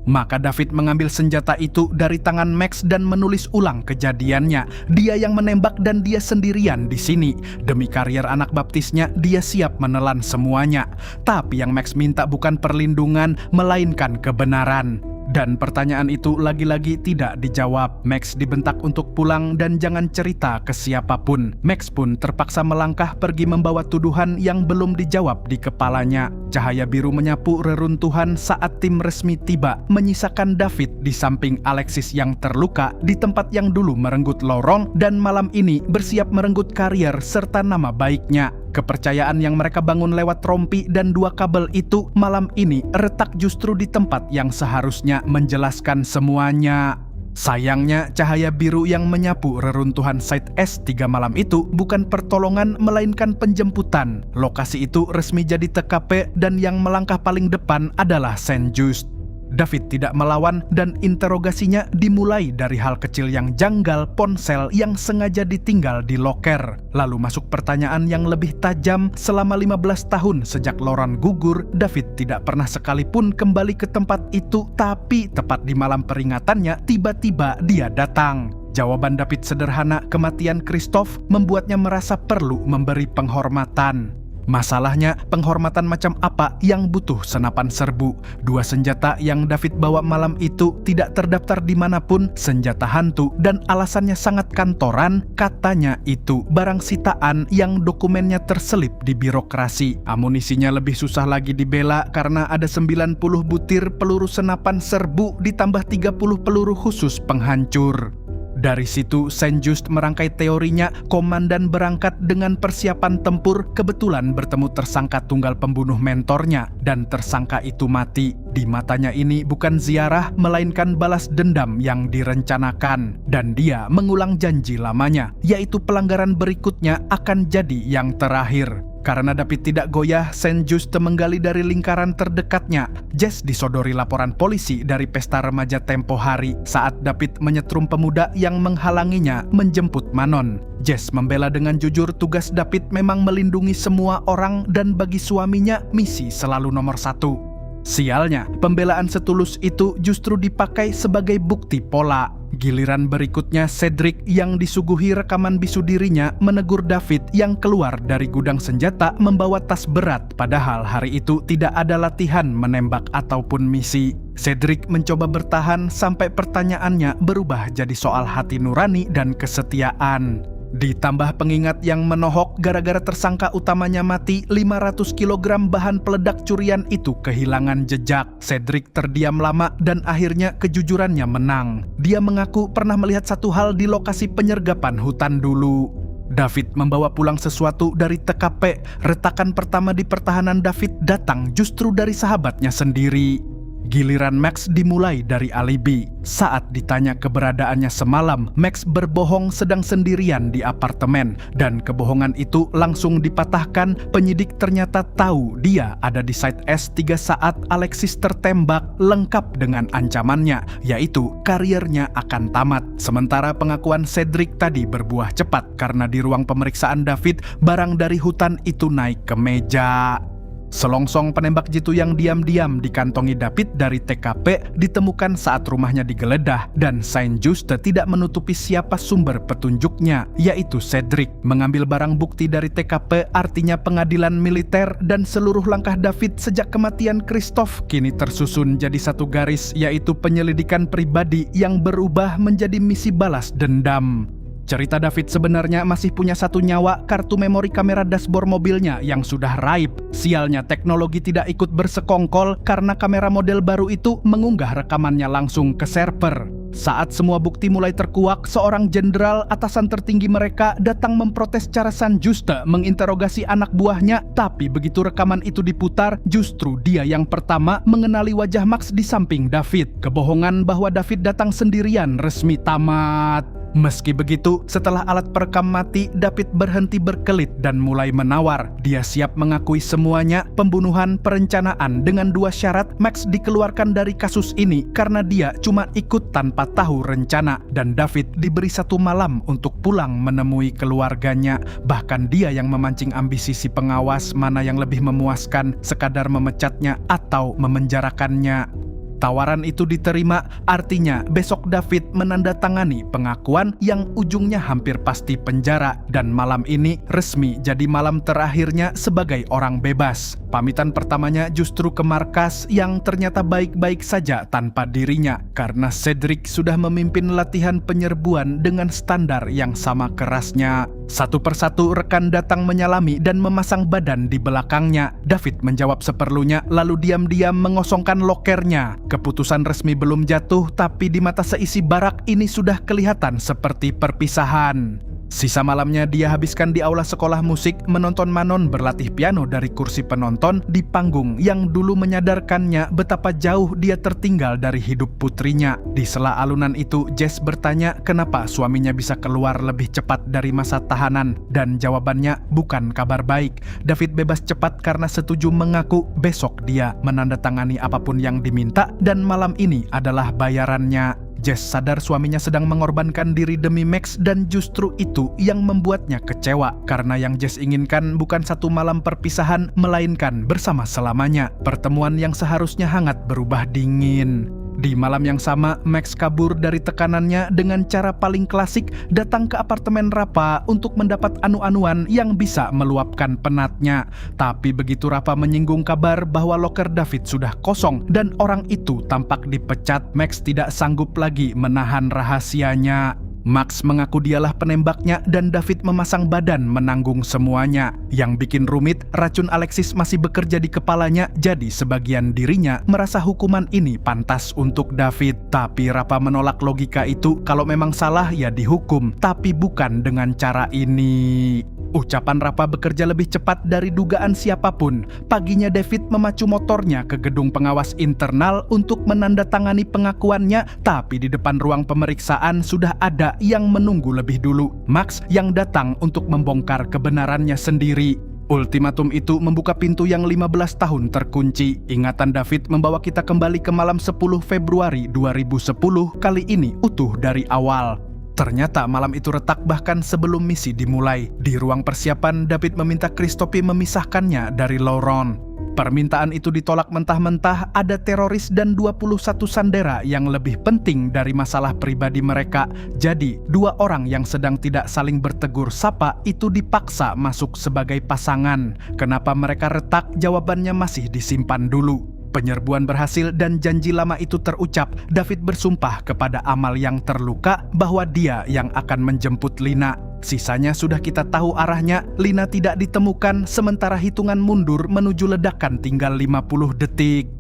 Maka David mengambil senjata itu dari tangan Max dan menulis ulang kejadiannya. Dia yang menembak dan dia sendirian di sini. Demi karier anak baptisnya, dia siap menelan semuanya. Tapi yang Max minta bukan perlindungan, melainkan kebenaran. Dan pertanyaan itu lagi-lagi tidak dijawab. Max dibentak untuk pulang dan jangan cerita ke siapapun. Max pun terpaksa melangkah pergi membawa tuduhan yang belum dijawab di kepalanya. Cahaya biru menyapu reruntuhan saat tim resmi tiba, menyisakan David di samping Alexis yang terluka di tempat yang dulu merenggut Lauren dan malam ini bersiap merenggut karier serta nama baiknya. Kepercayaan yang mereka bangun lewat rompi dan 2 kabel itu malam ini retak justru di tempat yang seharusnya menjelaskan semuanya. Sayangnya, cahaya biru yang menyapu reruntuhan Site S3 malam itu bukan pertolongan melainkan penjemputan. Lokasi itu resmi jadi TKP dan yang melangkah paling depan adalah Saint Just. David tidak melawan dan interogasinya dimulai dari hal kecil yang janggal, ponsel yang sengaja ditinggal di loker. Lalu masuk pertanyaan yang lebih tajam. Selama 15 tahun sejak Lauren gugur, David tidak pernah sekalipun kembali ke tempat itu, tapi tepat di malam peringatannya tiba-tiba dia datang. Jawaban David sederhana, kematian Christoph membuatnya merasa perlu memberi penghormatan. Masalahnya, penghormatan macam apa yang butuh senapan serbu? 2 senjata yang David bawa malam itu tidak terdaftar dimanapun, senjata hantu, dan alasannya sangat kantoran. Katanya itu barang sitaan yang dokumennya terselip di birokrasi. Amunisinya lebih susah lagi dibela karena ada 90 butir peluru senapan serbu ditambah 30 peluru khusus penghancur. Dari situ, Saint-Just merangkai teorinya. Komandan berangkat dengan persiapan tempur, kebetulan bertemu tersangka tunggal pembunuh mentornya, dan tersangka itu mati. Di matanya ini bukan ziarah, melainkan balas dendam yang direncanakan. Dan dia mengulang janji lamanya, yaitu pelanggaran berikutnya akan jadi yang terakhir. Karena David tidak goyah, Saint-Just menggali dari lingkaran terdekatnya. Jess disodori laporan polisi dari pesta remaja tempo hari saat David menyetrum pemuda yang menghalanginya menjemput Manon. Jess membela dengan jujur tugas David memang melindungi semua orang dan bagi suaminya misi selalu nomor 1. Sialnya, pembelaan setulus itu justru dipakai sebagai bukti pola. Giliran berikutnya Cedric yang disuguhi rekaman bisu dirinya menegur David yang keluar dari gudang senjata membawa tas berat, padahal hari itu tidak ada latihan menembak ataupun misi. Cedric mencoba bertahan sampai pertanyaannya berubah jadi soal hati nurani dan kesetiaan. Ditambah pengingat yang menohok gara-gara tersangka utamanya mati, 500 kg bahan peledak curian itu kehilangan jejak. Cedric terdiam lama dan akhirnya kejujurannya menang. Dia mengaku pernah melihat satu hal di lokasi penyergapan hutan dulu. David membawa pulang sesuatu dari TKP. Retakan pertama di pertahanan David datang justru dari sahabatnya sendiri. Giliran Max dimulai dari alibi. Saat ditanya keberadaannya semalam, Max berbohong sedang sendirian di apartemen. Dan kebohongan itu langsung dipatahkan. Penyidik ternyata tahu dia ada di site S3 saat Alexis tertembak, lengkap dengan ancamannya, yaitu kariernya akan tamat. Sementara pengakuan Cedric tadi berbuah cepat karena di ruang pemeriksaan David, barang dari hutan itu naik ke meja. Selongsong penembak jitu yang diam-diam dikantongi David dari TKP ditemukan saat rumahnya digeledah, dan Saint-Just tidak menutupi siapa sumber petunjuknya, yaitu Cedric. Mengambil barang bukti dari TKP artinya pengadilan militer, dan seluruh langkah David sejak kematian Christophe kini tersusun jadi satu garis, yaitu penyelidikan pribadi yang berubah menjadi misi balas dendam. Cerita David sebenarnya masih punya satu nyawa, kartu memori kamera dashboard mobilnya yang sudah raib. Sialnya teknologi tidak ikut bersekongkol karena kamera model baru itu mengunggah rekamannya langsung ke server. Saat semua bukti mulai terkuak, seorang jenderal atasan tertinggi mereka datang memprotes cara Saint-Just menginterogasi anak buahnya, tapi begitu rekaman itu diputar, justru dia yang pertama mengenali wajah Max di samping David. Kebohongan bahwa David datang sendirian resmi tamat. Meski begitu, setelah alat perekam mati, David berhenti berkelit dan mulai menawar. Dia siap mengakui semuanya, pembunuhan, perencanaan, dengan 2 syarat. Max dikeluarkan dari kasus ini karena dia cuma ikut tanpa tahu rencana, dan David diberi 1 malam untuk pulang menemui keluarganya. Bahkan dia yang memancing ambisi si pengawas mana yang lebih memuaskan, sekadar memecatnya atau memenjarakannya. Tawaran itu diterima, artinya besok David menandatangani pengakuan yang ujungnya hampir pasti penjara, dan malam ini resmi jadi malam terakhirnya sebagai orang bebas. Pamitan pertamanya justru ke markas yang ternyata baik-baik saja tanpa dirinya, karena Cedric sudah memimpin latihan penyerbuan dengan standar yang sama kerasnya. Satu persatu rekan datang menyalami dan memasang badan di belakangnya. David menjawab seperlunya, lalu diam-diam mengosongkan lokernya. Keputusan resmi belum jatuh, tapi di mata seisi barak ini sudah kelihatan seperti perpisahan. Sisa malamnya dia habiskan di aula sekolah musik, menonton Manon berlatih piano dari kursi penonton di panggung yang dulu menyadarkannya betapa jauh dia tertinggal dari hidup putrinya. Di sela alunan itu, Jess bertanya kenapa suaminya bisa keluar lebih cepat dari masa tahanan, dan jawabannya bukan kabar baik. David bebas cepat karena setuju mengaku besok dia menandatangani apapun yang diminta, dan malam ini adalah bayarannya. Jess sadar suaminya sedang mengorbankan diri demi Max, dan justru itu yang membuatnya kecewa, karena yang Jess inginkan bukan 1 malam perpisahan, melainkan bersama selamanya. Pertemuan yang seharusnya hangat berubah dingin. Di malam yang sama, Max kabur dari tekanannya dengan cara paling klasik, datang ke apartemen Rapa untuk mendapat anu-anuan yang bisa meluapkan penatnya. Tapi begitu Rapa menyinggung kabar bahwa loker David sudah kosong dan orang itu tampak dipecat, Max tidak sanggup lagi menahan rahasianya. Max mengaku dialah penembaknya dan David memasang badan menanggung semuanya. Yang bikin rumit, racun Alexis masih bekerja di kepalanya, jadi sebagian dirinya merasa hukuman ini pantas untuk David. Tapi Rapa menolak logika itu, kalau memang salah ya dihukum, tapi bukan dengan cara ini. Ucapan Rapa bekerja lebih cepat dari dugaan siapapun. Paginya David memacu motornya ke gedung pengawas internal untuk menandatangani pengakuannya, tapi di depan ruang pemeriksaan sudah ada yang menunggu lebih dulu. Max yang datang untuk membongkar kebenarannya sendiri. Ultimatum itu membuka pintu yang 15 tahun terkunci. Ingatan David membawa kita kembali ke malam 10 Februari 2010, kali ini utuh dari awal. Ternyata malam itu retak bahkan sebelum misi dimulai. Di ruang persiapan, David meminta Christophe memisahkannya dari Laurent. Permintaan itu ditolak mentah-mentah. Ada teroris dan 21 sandera yang lebih penting dari masalah pribadi mereka. Jadi, dua orang yang sedang tidak saling bertegur sapa itu dipaksa masuk sebagai pasangan. Kenapa mereka retak? Jawabannya masih disimpan dulu. Penyerbuan berhasil dan janji lama itu terucap. David bersumpah kepada Amal yang terluka bahwa dia yang akan menjemput Lina. Sisanya sudah kita tahu arahnya. Lina tidak ditemukan, sementara hitungan mundur menuju ledakan tinggal 50 detik.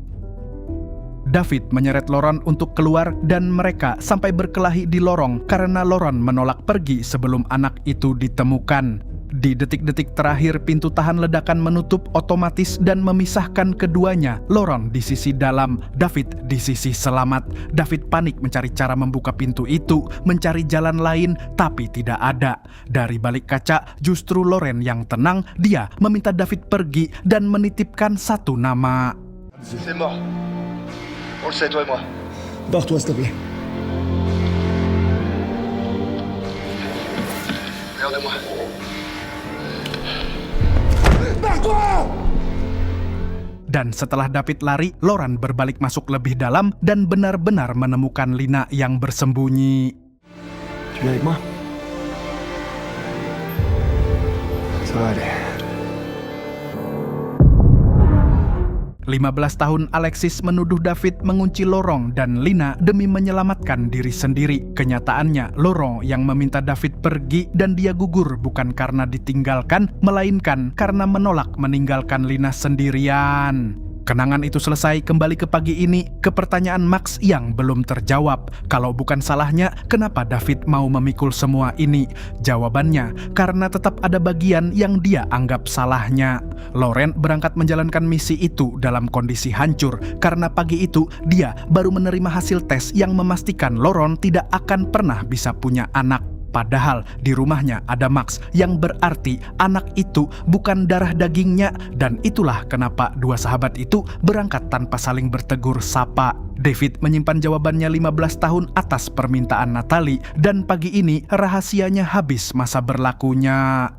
David menyeret Laurent untuk keluar dan mereka sampai berkelahi di lorong karena Laurent menolak pergi sebelum anak itu ditemukan. Di detik-detik terakhir, pintu tahan ledakan menutup otomatis dan memisahkan keduanya. Laurent di sisi dalam, David di sisi selamat. David panik mencari cara membuka pintu itu, mencari jalan lain, tapi tidak ada. Dari balik kaca, justru Laurent yang tenang. Dia meminta David pergi dan menitipkan satu nama. C'est mort. On le sait, toi et moi. Barre-toi, s'il te plaît. Regardez-moi. Dan setelah David lari, Laurent berbalik masuk lebih dalam dan benar-benar menemukan Lina yang bersembunyi. Tu viens avec moi? Ça va aller. 15 tahun Alexis menuduh David mengunci Laurent dan Lina demi menyelamatkan diri sendiri. Kenyataannya, Laurent yang meminta David pergi dan dia gugur bukan karena ditinggalkan, melainkan karena menolak meninggalkan Lina sendirian. Kenangan itu selesai, kembali ke pagi ini, ke pertanyaan Max yang belum terjawab. Kalau bukan salahnya, kenapa David mau memikul semua ini? Jawabannya, karena tetap ada bagian yang dia anggap salahnya. Laurent berangkat menjalankan misi itu dalam kondisi hancur, karena pagi itu dia baru menerima hasil tes yang memastikan Laurent tidak akan pernah bisa punya anak. Padahal di rumahnya ada Max, yang berarti anak itu bukan darah dagingnya. Dan itulah kenapa dua sahabat itu berangkat tanpa saling bertegur sapa. David menyimpan jawabannya 15 tahun atas permintaan Natalie, dan pagi ini rahasianya habis masa berlakunya.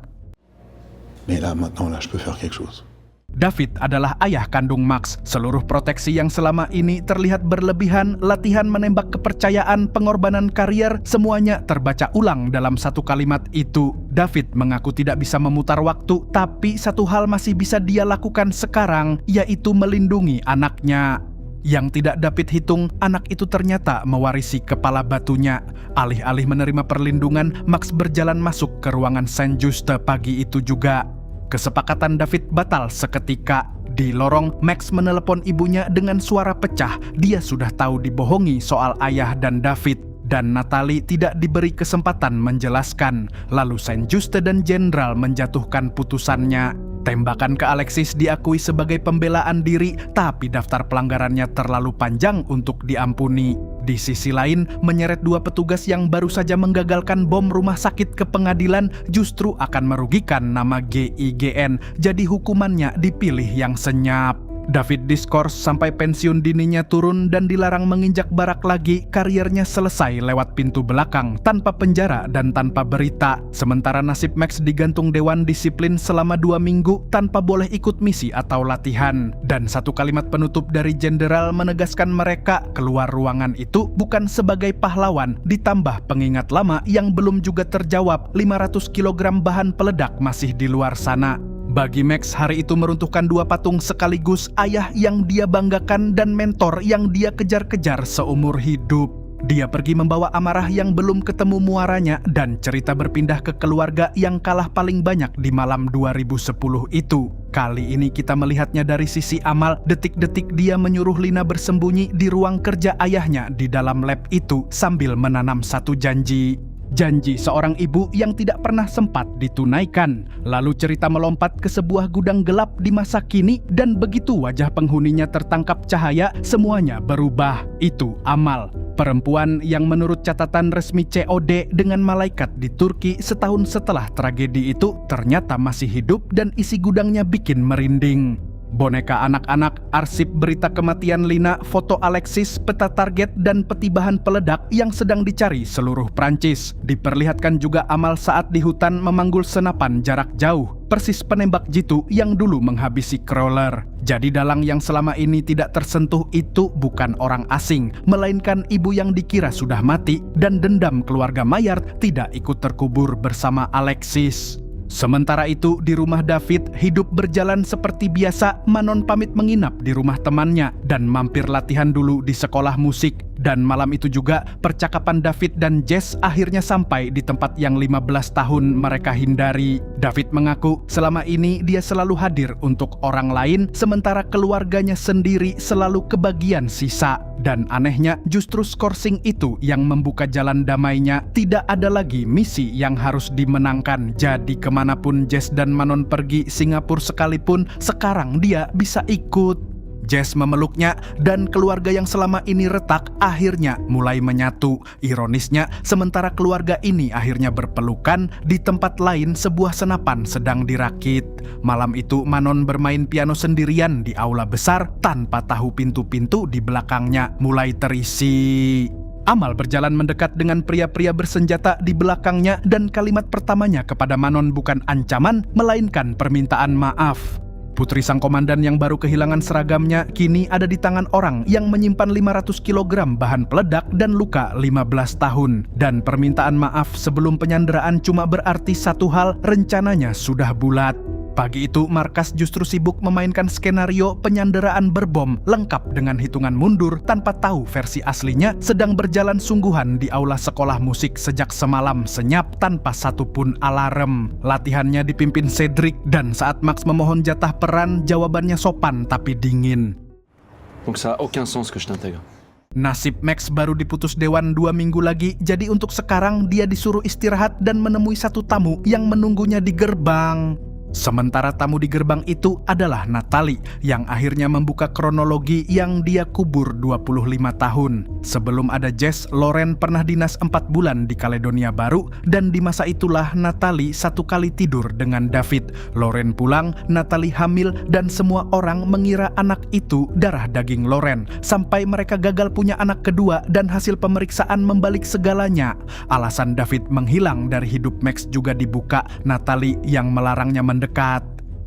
Mais là, maintenant, là, je peux faire quelque chose. David adalah ayah kandung Max. Seluruh proteksi yang selama ini terlihat berlebihan, latihan menembak kepercayaan, pengorbanan karier, semuanya terbaca ulang dalam satu kalimat itu. David mengaku tidak bisa memutar waktu, tapi satu hal masih bisa dia lakukan sekarang, yaitu melindungi anaknya. Yang tidak David hitung, anak itu ternyata mewarisi kepala batunya. Alih-alih menerima perlindungan, Max berjalan masuk ke ruangan Saint-Just pagi itu juga. Kesepakatan David batal seketika. Di lorong, Max menelepon ibunya dengan suara pecah. Dia sudah tahu dibohongi soal ayah dan David. Dan Natalie tidak diberi kesempatan menjelaskan. Lalu Saint-Just dan Jenderal menjatuhkan putusannya. Tembakan ke Alexis diakui sebagai pembelaan diri, tapi daftar pelanggarannya terlalu panjang untuk diampuni. Di sisi lain, menyeret dua petugas yang baru saja menggagalkan bom rumah sakit ke pengadilan justru akan merugikan nama GIGN, jadi hukumannya dipilih yang senyap. David diskors sampai pensiun dininya turun dan dilarang menginjak barak lagi. Kariernya selesai lewat pintu belakang, tanpa penjara dan tanpa berita. Sementara nasib Max digantung Dewan Disiplin selama 2 minggu tanpa boleh ikut misi atau latihan. Dan satu kalimat penutup dari Jenderal menegaskan mereka keluar ruangan itu bukan sebagai pahlawan, ditambah pengingat lama yang belum juga terjawab. 500 kg bahan peledak masih di luar sana. Bagi Max, hari itu meruntuhkan dua patung sekaligus, ayah yang dia banggakan dan mentor yang dia kejar-kejar seumur hidup. Dia pergi membawa amarah yang belum ketemu muaranya dan cerita berpindah ke keluarga yang kalah paling banyak di malam 2010 itu. Kali ini kita melihatnya dari sisi Amal, detik-detik dia menyuruh Lina bersembunyi di ruang kerja ayahnya di dalam lab itu sambil menanam satu janji. Janji seorang ibu yang tidak pernah sempat ditunaikan. Lalu cerita melompat ke sebuah gudang gelap di masa kini dan begitu wajah penghuninya tertangkap cahaya, semuanya berubah. Itu Amal, perempuan yang menurut catatan resmi COD dengan malaikat di Turki setahun setelah tragedi itu ternyata masih hidup dan isi gudangnya bikin merinding. Boneka anak-anak, arsip berita kematian Lina, foto Alexis, peta target, dan peti bahan peledak yang sedang dicari seluruh Prancis. Diperlihatkan juga Amal saat di hutan memanggul senapan jarak jauh, persis penembak jitu yang dulu menghabisi crawler. Jadi dalang yang selama ini tidak tersentuh itu bukan orang asing, melainkan ibu yang dikira sudah mati dan dendam keluarga Maillard tidak ikut terkubur bersama Alexis. Sementara itu, di rumah David, hidup berjalan seperti biasa. Manon pamit menginap di rumah temannya dan mampir latihan dulu di sekolah musik. Dan malam itu juga, percakapan David dan Jess akhirnya sampai di tempat yang 15 tahun mereka hindari. David mengaku selama ini dia selalu hadir untuk orang lain, sementara keluarganya sendiri selalu kebagian sisa. Dan anehnya, justru skorsing itu yang membuka jalan damainya. Tidak ada lagi misi yang harus dimenangkan. Jadi kemanapun Jess dan Manon pergi, Singapura sekalipun, sekarang dia bisa ikut. Jess memeluknya dan keluarga yang selama ini retak akhirnya mulai menyatu. Ironisnya, sementara keluarga ini akhirnya berpelukan, di tempat lain sebuah senapan sedang dirakit. Malam itu Manon bermain piano sendirian di aula besar tanpa tahu pintu-pintu di belakangnya mulai terisi. Amal berjalan mendekat dengan pria-pria bersenjata di belakangnya dan kalimat pertamanya kepada Manon bukan ancaman, melainkan permintaan maaf. Putri sang komandan yang baru kehilangan seragamnya kini ada di tangan orang yang menyimpan 500 kg bahan peledak dan luka 15 tahun. Dan permintaan maaf sebelum penyanderaan cuma berarti satu hal, rencananya sudah bulat. Pagi itu, markas justru sibuk memainkan skenario penyanderaan berbom lengkap dengan hitungan mundur tanpa tahu versi aslinya sedang berjalan sungguhan di aula sekolah musik sejak semalam senyap tanpa satupun alarm. Latihannya dipimpin Cedric dan saat Max memohon jatah peran, jawabannya sopan tapi dingin. Donc ça a aucun sens que je t'intègre. Nasib Max baru diputus dewan 2 minggu lagi, jadi untuk sekarang dia disuruh istirahat dan menemui satu tamu yang menunggunya di gerbang. Sementara tamu di gerbang itu adalah Natalie yang akhirnya membuka kronologi yang dia kubur 25 tahun. Sebelum ada Jess, Lauren pernah dinas 4 bulan di Kaledonia Baru dan di masa itulah Natalie satu kali tidur dengan David. Lauren pulang, Natalie hamil dan semua orang mengira anak itu darah daging Lauren sampai mereka gagal punya anak kedua dan hasil pemeriksaan membalik segalanya. Alasan David menghilang dari hidup Max juga dibuka, Natalie yang melarangnya mendekat.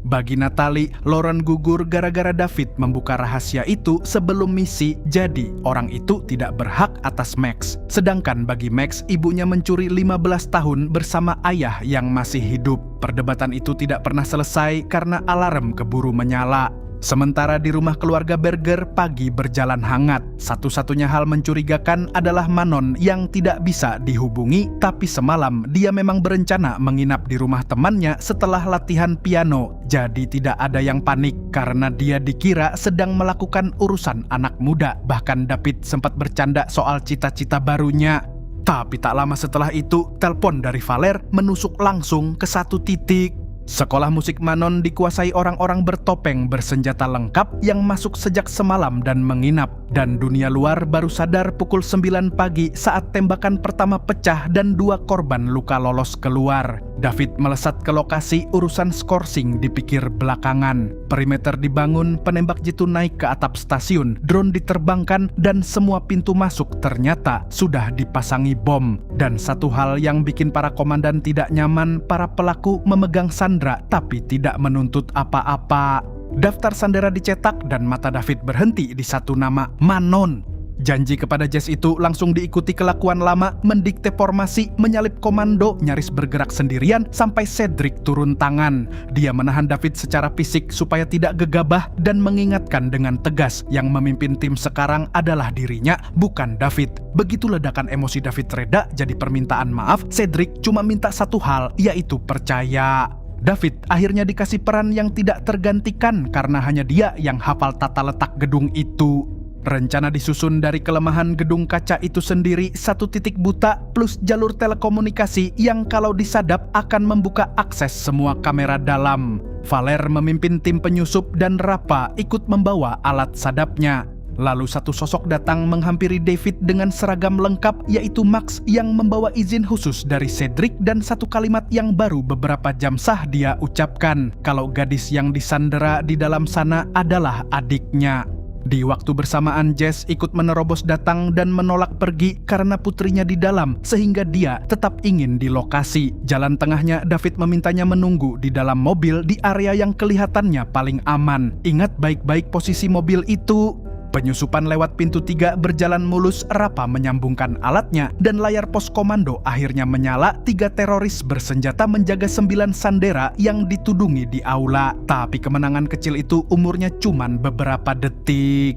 Bagi Natalie, Lauren gugur gara-gara David membuka rahasia itu sebelum misi, jadi orang itu tidak berhak atas Max. Sedangkan bagi Max, ibunya mencuri 15 tahun bersama ayah yang masih hidup. Perdebatan itu tidak pernah selesai karena alarm keburu menyala. Sementara di rumah keluarga Berger, pagi berjalan hangat. Satu-satunya hal mencurigakan adalah Manon yang tidak bisa dihubungi, tapi semalam dia memang berencana menginap di rumah temannya setelah latihan piano. Jadi tidak ada yang panik karena dia dikira sedang melakukan urusan anak muda. Bahkan David sempat bercanda soal cita-cita barunya. Tapi tak lama setelah itu, telepon dari Valer menusuk langsung ke satu titik. Sekolah musik Manon dikuasai orang-orang bertopeng bersenjata lengkap yang masuk sejak semalam dan menginap. Dan dunia luar baru sadar pukul 9 pagi saat tembakan pertama pecah dan 2 korban luka lolos keluar. David melesat ke lokasi, urusan skorsing dipikir belakangan. Perimeter dibangun, penembak jitu naik ke atap stasiun, drone diterbangkan dan semua pintu masuk ternyata sudah dipasangi bom. Dan satu hal yang bikin para komandan tidak nyaman, para pelaku memegang sandera tapi tidak menuntut apa-apa. Daftar sandera dicetak dan mata David berhenti di satu nama, Manon. Janji kepada Jess itu langsung diikuti kelakuan lama, mendikte formasi, menyalip komando, nyaris bergerak sendirian sampai Cedric turun tangan. Dia menahan David secara fisik supaya tidak gegabah dan mengingatkan dengan tegas yang memimpin tim sekarang adalah dirinya, bukan David. Begitu ledakan emosi David reda jadi permintaan maaf, Cedric cuma minta satu hal, yaitu percaya. David akhirnya dikasih peran yang tidak tergantikan karena hanya dia yang hafal tata letak gedung itu. Rencana disusun dari kelemahan gedung kaca itu sendiri, satu titik buta plus jalur telekomunikasi yang kalau disadap akan membuka akses semua kamera dalam. Valer memimpin tim penyusup dan Rafa ikut membawa alat sadapnya. Lalu satu sosok datang menghampiri David dengan seragam lengkap, yaitu Max yang membawa izin khusus dari Cedric dan satu kalimat yang baru beberapa jam sah dia ucapkan, kalau gadis yang disandera di dalam sana adalah adiknya. Di waktu bersamaan Jess ikut menerobos datang dan menolak pergi karena putrinya di dalam, sehingga dia tetap ingin di lokasi. Jalan tengahnya David memintanya menunggu di dalam mobil di area yang kelihatannya paling aman. Ingat baik-baik posisi mobil itu. Penyusupan lewat pintu 3 berjalan mulus, Rafa menyambungkan alatnya dan layar pos komando akhirnya menyala. 3 teroris bersenjata menjaga 9 sandera yang ditudungi di aula. Tapi kemenangan kecil itu umurnya cuman beberapa detik.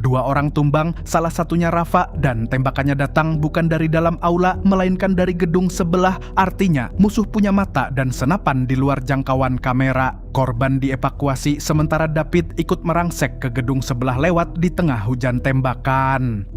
Dua orang tumbang, salah satunya Rafa, dan tembakannya datang bukan dari dalam aula, melainkan dari gedung sebelah. Artinya, musuh punya mata dan senapan di luar jangkauan kamera. Korban dievakuasi, sementara David ikut merangsek ke gedung sebelah lewat di tengah hujan tembakan.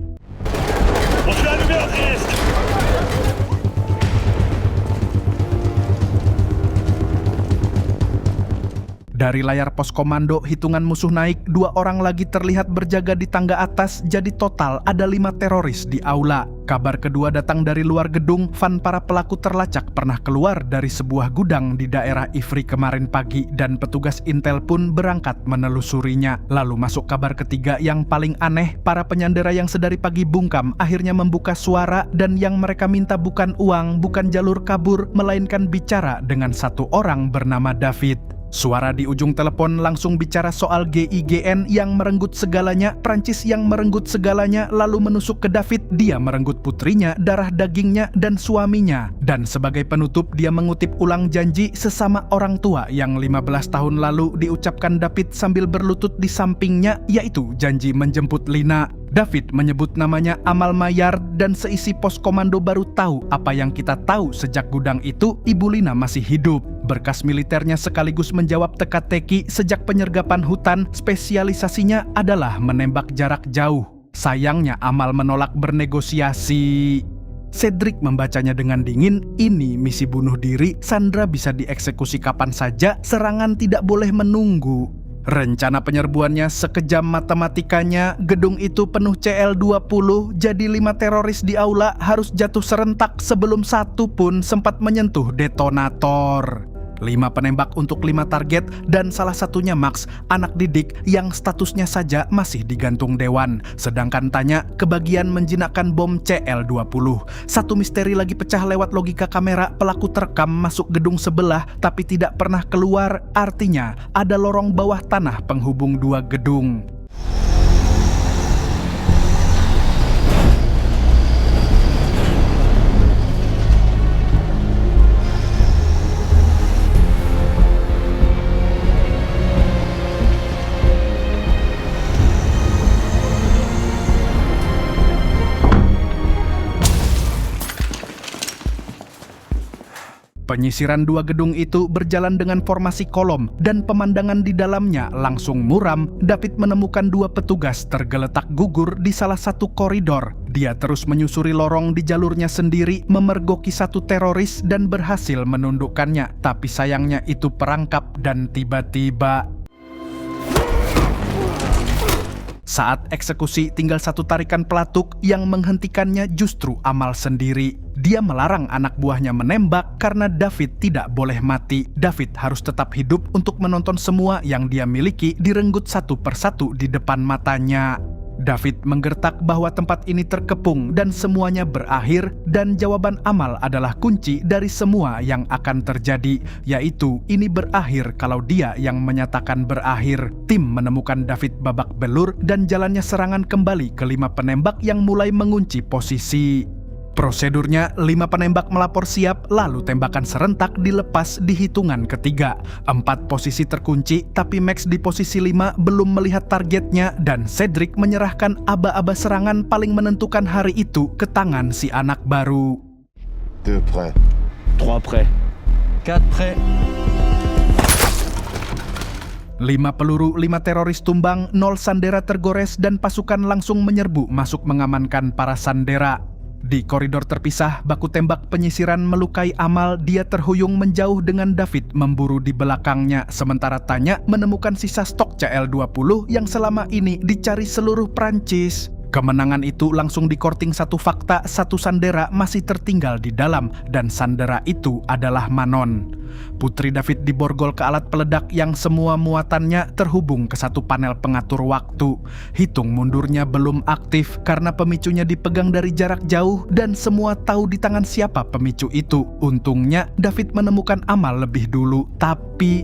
Dari layar pos komando, hitungan musuh naik, 2 orang lagi terlihat berjaga di tangga atas, jadi total ada 5 teroris di aula. Kabar kedua datang dari luar gedung. Van para pelaku terlacak pernah keluar dari sebuah gudang di daerah Ivry kemarin pagi, dan petugas intel pun berangkat menelusurinya. Lalu masuk kabar ketiga yang paling aneh, para penyandera yang sedari pagi bungkam akhirnya membuka suara, dan yang mereka minta bukan uang, bukan jalur kabur, melainkan bicara dengan satu orang bernama David. Suara di ujung telepon langsung bicara soal GIGN yang merenggut segalanya, Prancis yang merenggut segalanya, lalu menusuk ke David. Dia merenggut putrinya, darah dagingnya, dan suaminya. Dan sebagai penutup, dia mengutip ulang janji sesama orang tua yang 15 tahun lalu diucapkan David sambil berlutut di sampingnya, yaitu janji menjemput Lina. David menyebut namanya Amal Mayard, dan seisi pos komando baru tahu apa yang kita tahu sejak gudang itu, Ibu Lina masih hidup. Berkas militernya sekaligus menjawab teka-teki sejak penyergapan hutan, spesialisasinya adalah menembak jarak jauh. Sayangnya Amal menolak bernegosiasi. Cedric membacanya dengan dingin, ini misi bunuh diri, Sandra bisa dieksekusi kapan saja, serangan tidak boleh menunggu. Rencana penyerbuannya sekejam matematikanya, gedung itu penuh CL-20, jadi 5 teroris di aula harus jatuh serentak sebelum satu pun sempat menyentuh detonator. 5 penembak untuk 5 target, dan salah satunya Max, anak didik yang statusnya saja masih digantung dewan. Sedangkan Tanya kebagian menjinakkan bom CL-20. Satu misteri lagi pecah lewat logika kamera. Pelaku terekam masuk gedung sebelah tapi tidak pernah keluar. Artinya ada lorong bawah tanah penghubung 2 gedung. Penyisiran 2 gedung itu berjalan dengan formasi kolom, dan pemandangan di dalamnya langsung muram. David menemukan 2 petugas tergeletak gugur di salah satu koridor. Dia terus menyusuri lorong di jalurnya sendiri, memergoki 1 teroris dan berhasil menundukkannya. Tapi sayangnya itu perangkap, dan tiba-tiba saat eksekusi tinggal 1 tarikan pelatuk, yang menghentikannya justru Amal sendiri. Dia melarang anak buahnya menembak karena David tidak boleh mati. David harus tetap hidup untuk menonton semua yang dia miliki direnggut satu persatu di depan matanya. David menggertak bahwa tempat ini terkepung dan semuanya berakhir, dan jawaban Amal adalah kunci dari semua yang akan terjadi, yaitu ini berakhir kalau dia yang menyatakan berakhir. Tim menemukan David babak belur dan jalannya serangan kembali ke 5 penembak yang mulai mengunci posisi. Prosedurnya, 5 penembak melapor siap, lalu tembakan serentak dilepas di hitungan ketiga. 4 posisi terkunci, tapi Max di posisi 5 belum melihat targetnya, dan Cedric menyerahkan aba-aba serangan paling menentukan hari itu ke tangan si anak baru. 2 près. 3 près. 4 près. 5 peluru, 5 teroris tumbang, 0 Sandera tergores, dan pasukan langsung menyerbu masuk mengamankan para Sandera. Di koridor terpisah, baku tembak penyisiran melukai Amal. Dia terhuyung menjauh dengan David memburu di belakangnya, sementara Tanya menemukan sisa stok CL-20 yang selama ini dicari seluruh Prancis. Kemenangan itu langsung dikorting satu fakta, 1 Sandera masih tertinggal di dalam, dan Sandera itu adalah Manon. Putri David diborgol ke alat peledak yang semua muatannya terhubung ke satu panel pengatur waktu. Hitung mundurnya belum aktif karena pemicunya dipegang dari jarak jauh, dan semua tahu di tangan siapa pemicu itu. Untungnya David menemukan Amal lebih dulu, tapi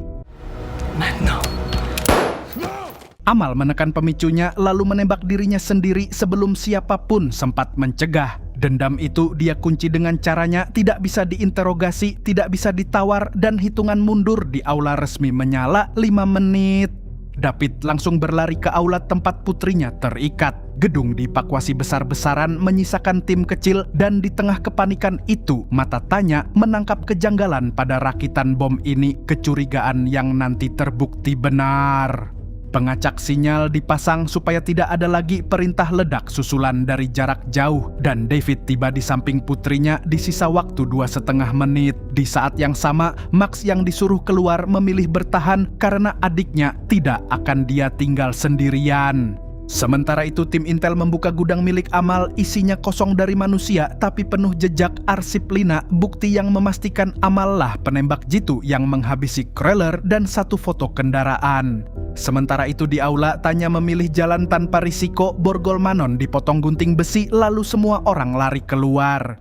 Amal menekan pemicunya lalu menembak dirinya sendiri sebelum siapapun sempat mencegah. Dendam itu dia kunci dengan caranya tidak bisa diinterogasi, tidak bisa ditawar, dan hitungan mundur di aula resmi menyala 5 menit. David langsung berlari ke aula tempat putrinya terikat. Gedung dievakuasi besar-besaran menyisakan tim kecil, dan di tengah kepanikan itu mata Tanya menangkap kejanggalan pada rakitan bom ini, kecurigaan yang nanti terbukti benar. Pengacak sinyal dipasang supaya tidak ada lagi perintah ledak susulan dari jarak jauh, dan David tiba di samping putrinya di sisa waktu 2,5 menit. Di saat yang sama, Max yang disuruh keluar memilih bertahan karena adiknya tidak akan dia tinggal sendirian. Sementara itu tim intel membuka gudang milik Amal, isinya kosong dari manusia tapi penuh jejak arsip Lina, bukti yang memastikan Amal lah penembak jitu yang menghabisi Cruller, dan 1 foto kendaraan. Sementara itu di aula, Tanya memilih jalan tanpa risiko, borgol Manon dipotong gunting besi, lalu semua orang lari keluar.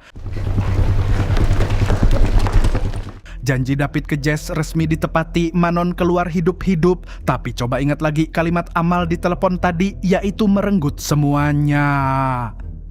Janji David ke Jess resmi ditepati, Manon keluar hidup-hidup. Tapi coba ingat lagi kalimat Amal di telepon tadi, yaitu merenggut semuanya.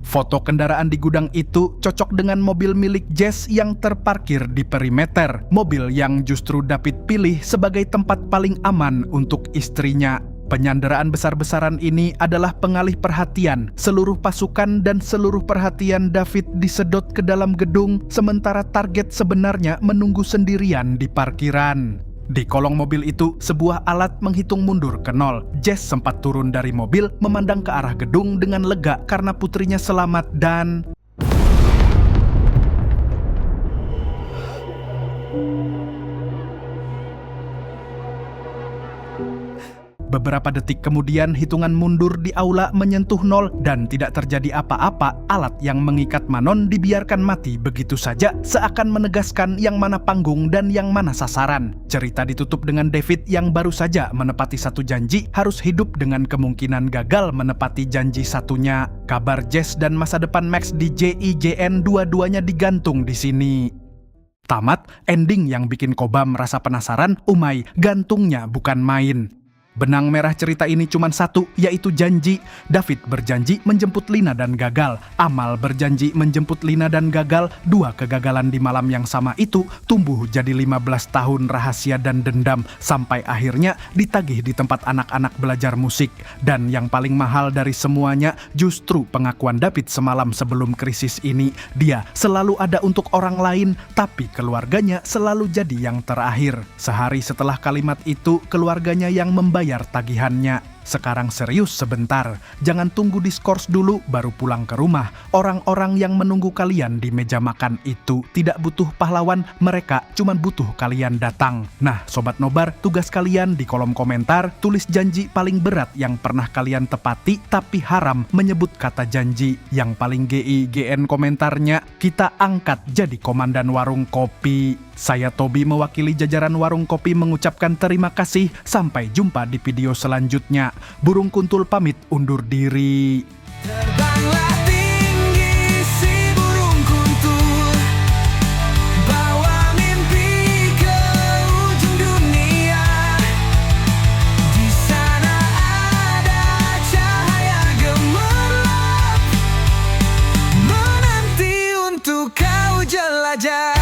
Foto kendaraan di gudang itu cocok dengan mobil milik Jess yang terparkir di perimeter. Mobil yang justru David pilih sebagai tempat paling aman untuk istrinya. Penyanderaan besar-besaran ini adalah pengalih perhatian seluruh pasukan, dan seluruh perhatian David disedot ke dalam gedung, sementara target sebenarnya menunggu sendirian di parkiran. Di kolong mobil itu, sebuah alat menghitung mundur ke 0. Jess sempat turun dari mobil, memandang ke arah gedung dengan lega karena putrinya selamat, dan beberapa detik kemudian hitungan mundur di aula menyentuh 0 dan tidak terjadi apa-apa. Alat yang mengikat Manon dibiarkan mati begitu saja, seakan menegaskan yang mana panggung dan yang mana sasaran. Cerita ditutup dengan David yang baru saja menepati 1 janji, harus hidup dengan kemungkinan gagal menepati janji satunya. Kabar Jess dan masa depan Max di JIJN dua-duanya digantung di sini. Tamat, ending yang bikin Koba merasa penasaran, umai, gantungnya bukan main. Benang merah cerita ini cuma 1, yaitu janji. David berjanji menjemput Lina dan gagal. Amal berjanji menjemput Lina dan gagal. 2 kegagalan di malam yang sama itu tumbuh jadi 15 tahun rahasia dan dendam, sampai akhirnya ditagih di tempat anak-anak belajar musik. Dan yang paling mahal dari semuanya justru pengakuan David semalam sebelum krisis ini. Dia selalu ada untuk orang lain, tapi keluarganya selalu jadi yang terakhir. Sehari setelah kalimat itu, keluarganya yang membayar tagihannya. Sekarang serius sebentar, jangan tunggu diskors dulu baru pulang ke rumah. Orang-orang yang menunggu kalian di meja makan itu tidak butuh pahlawan, mereka cuma butuh kalian datang. Nah, Sobat Nobar, tugas kalian di kolom komentar, tulis janji paling berat yang pernah kalian tepati tapi haram menyebut kata janji. Yang paling GN komentarnya kita angkat jadi komandan warung kopi. Saya Tobi mewakili jajaran warung kopi mengucapkan terima kasih. Sampai jumpa di video selanjutnya. Burung Kuntul pamit undur diri. Terbanglah tinggi si burung kuntul, bawa mimpi ke ujung dunia. Di sana ada cahaya gemerlap, menanti untuk kau jelajah.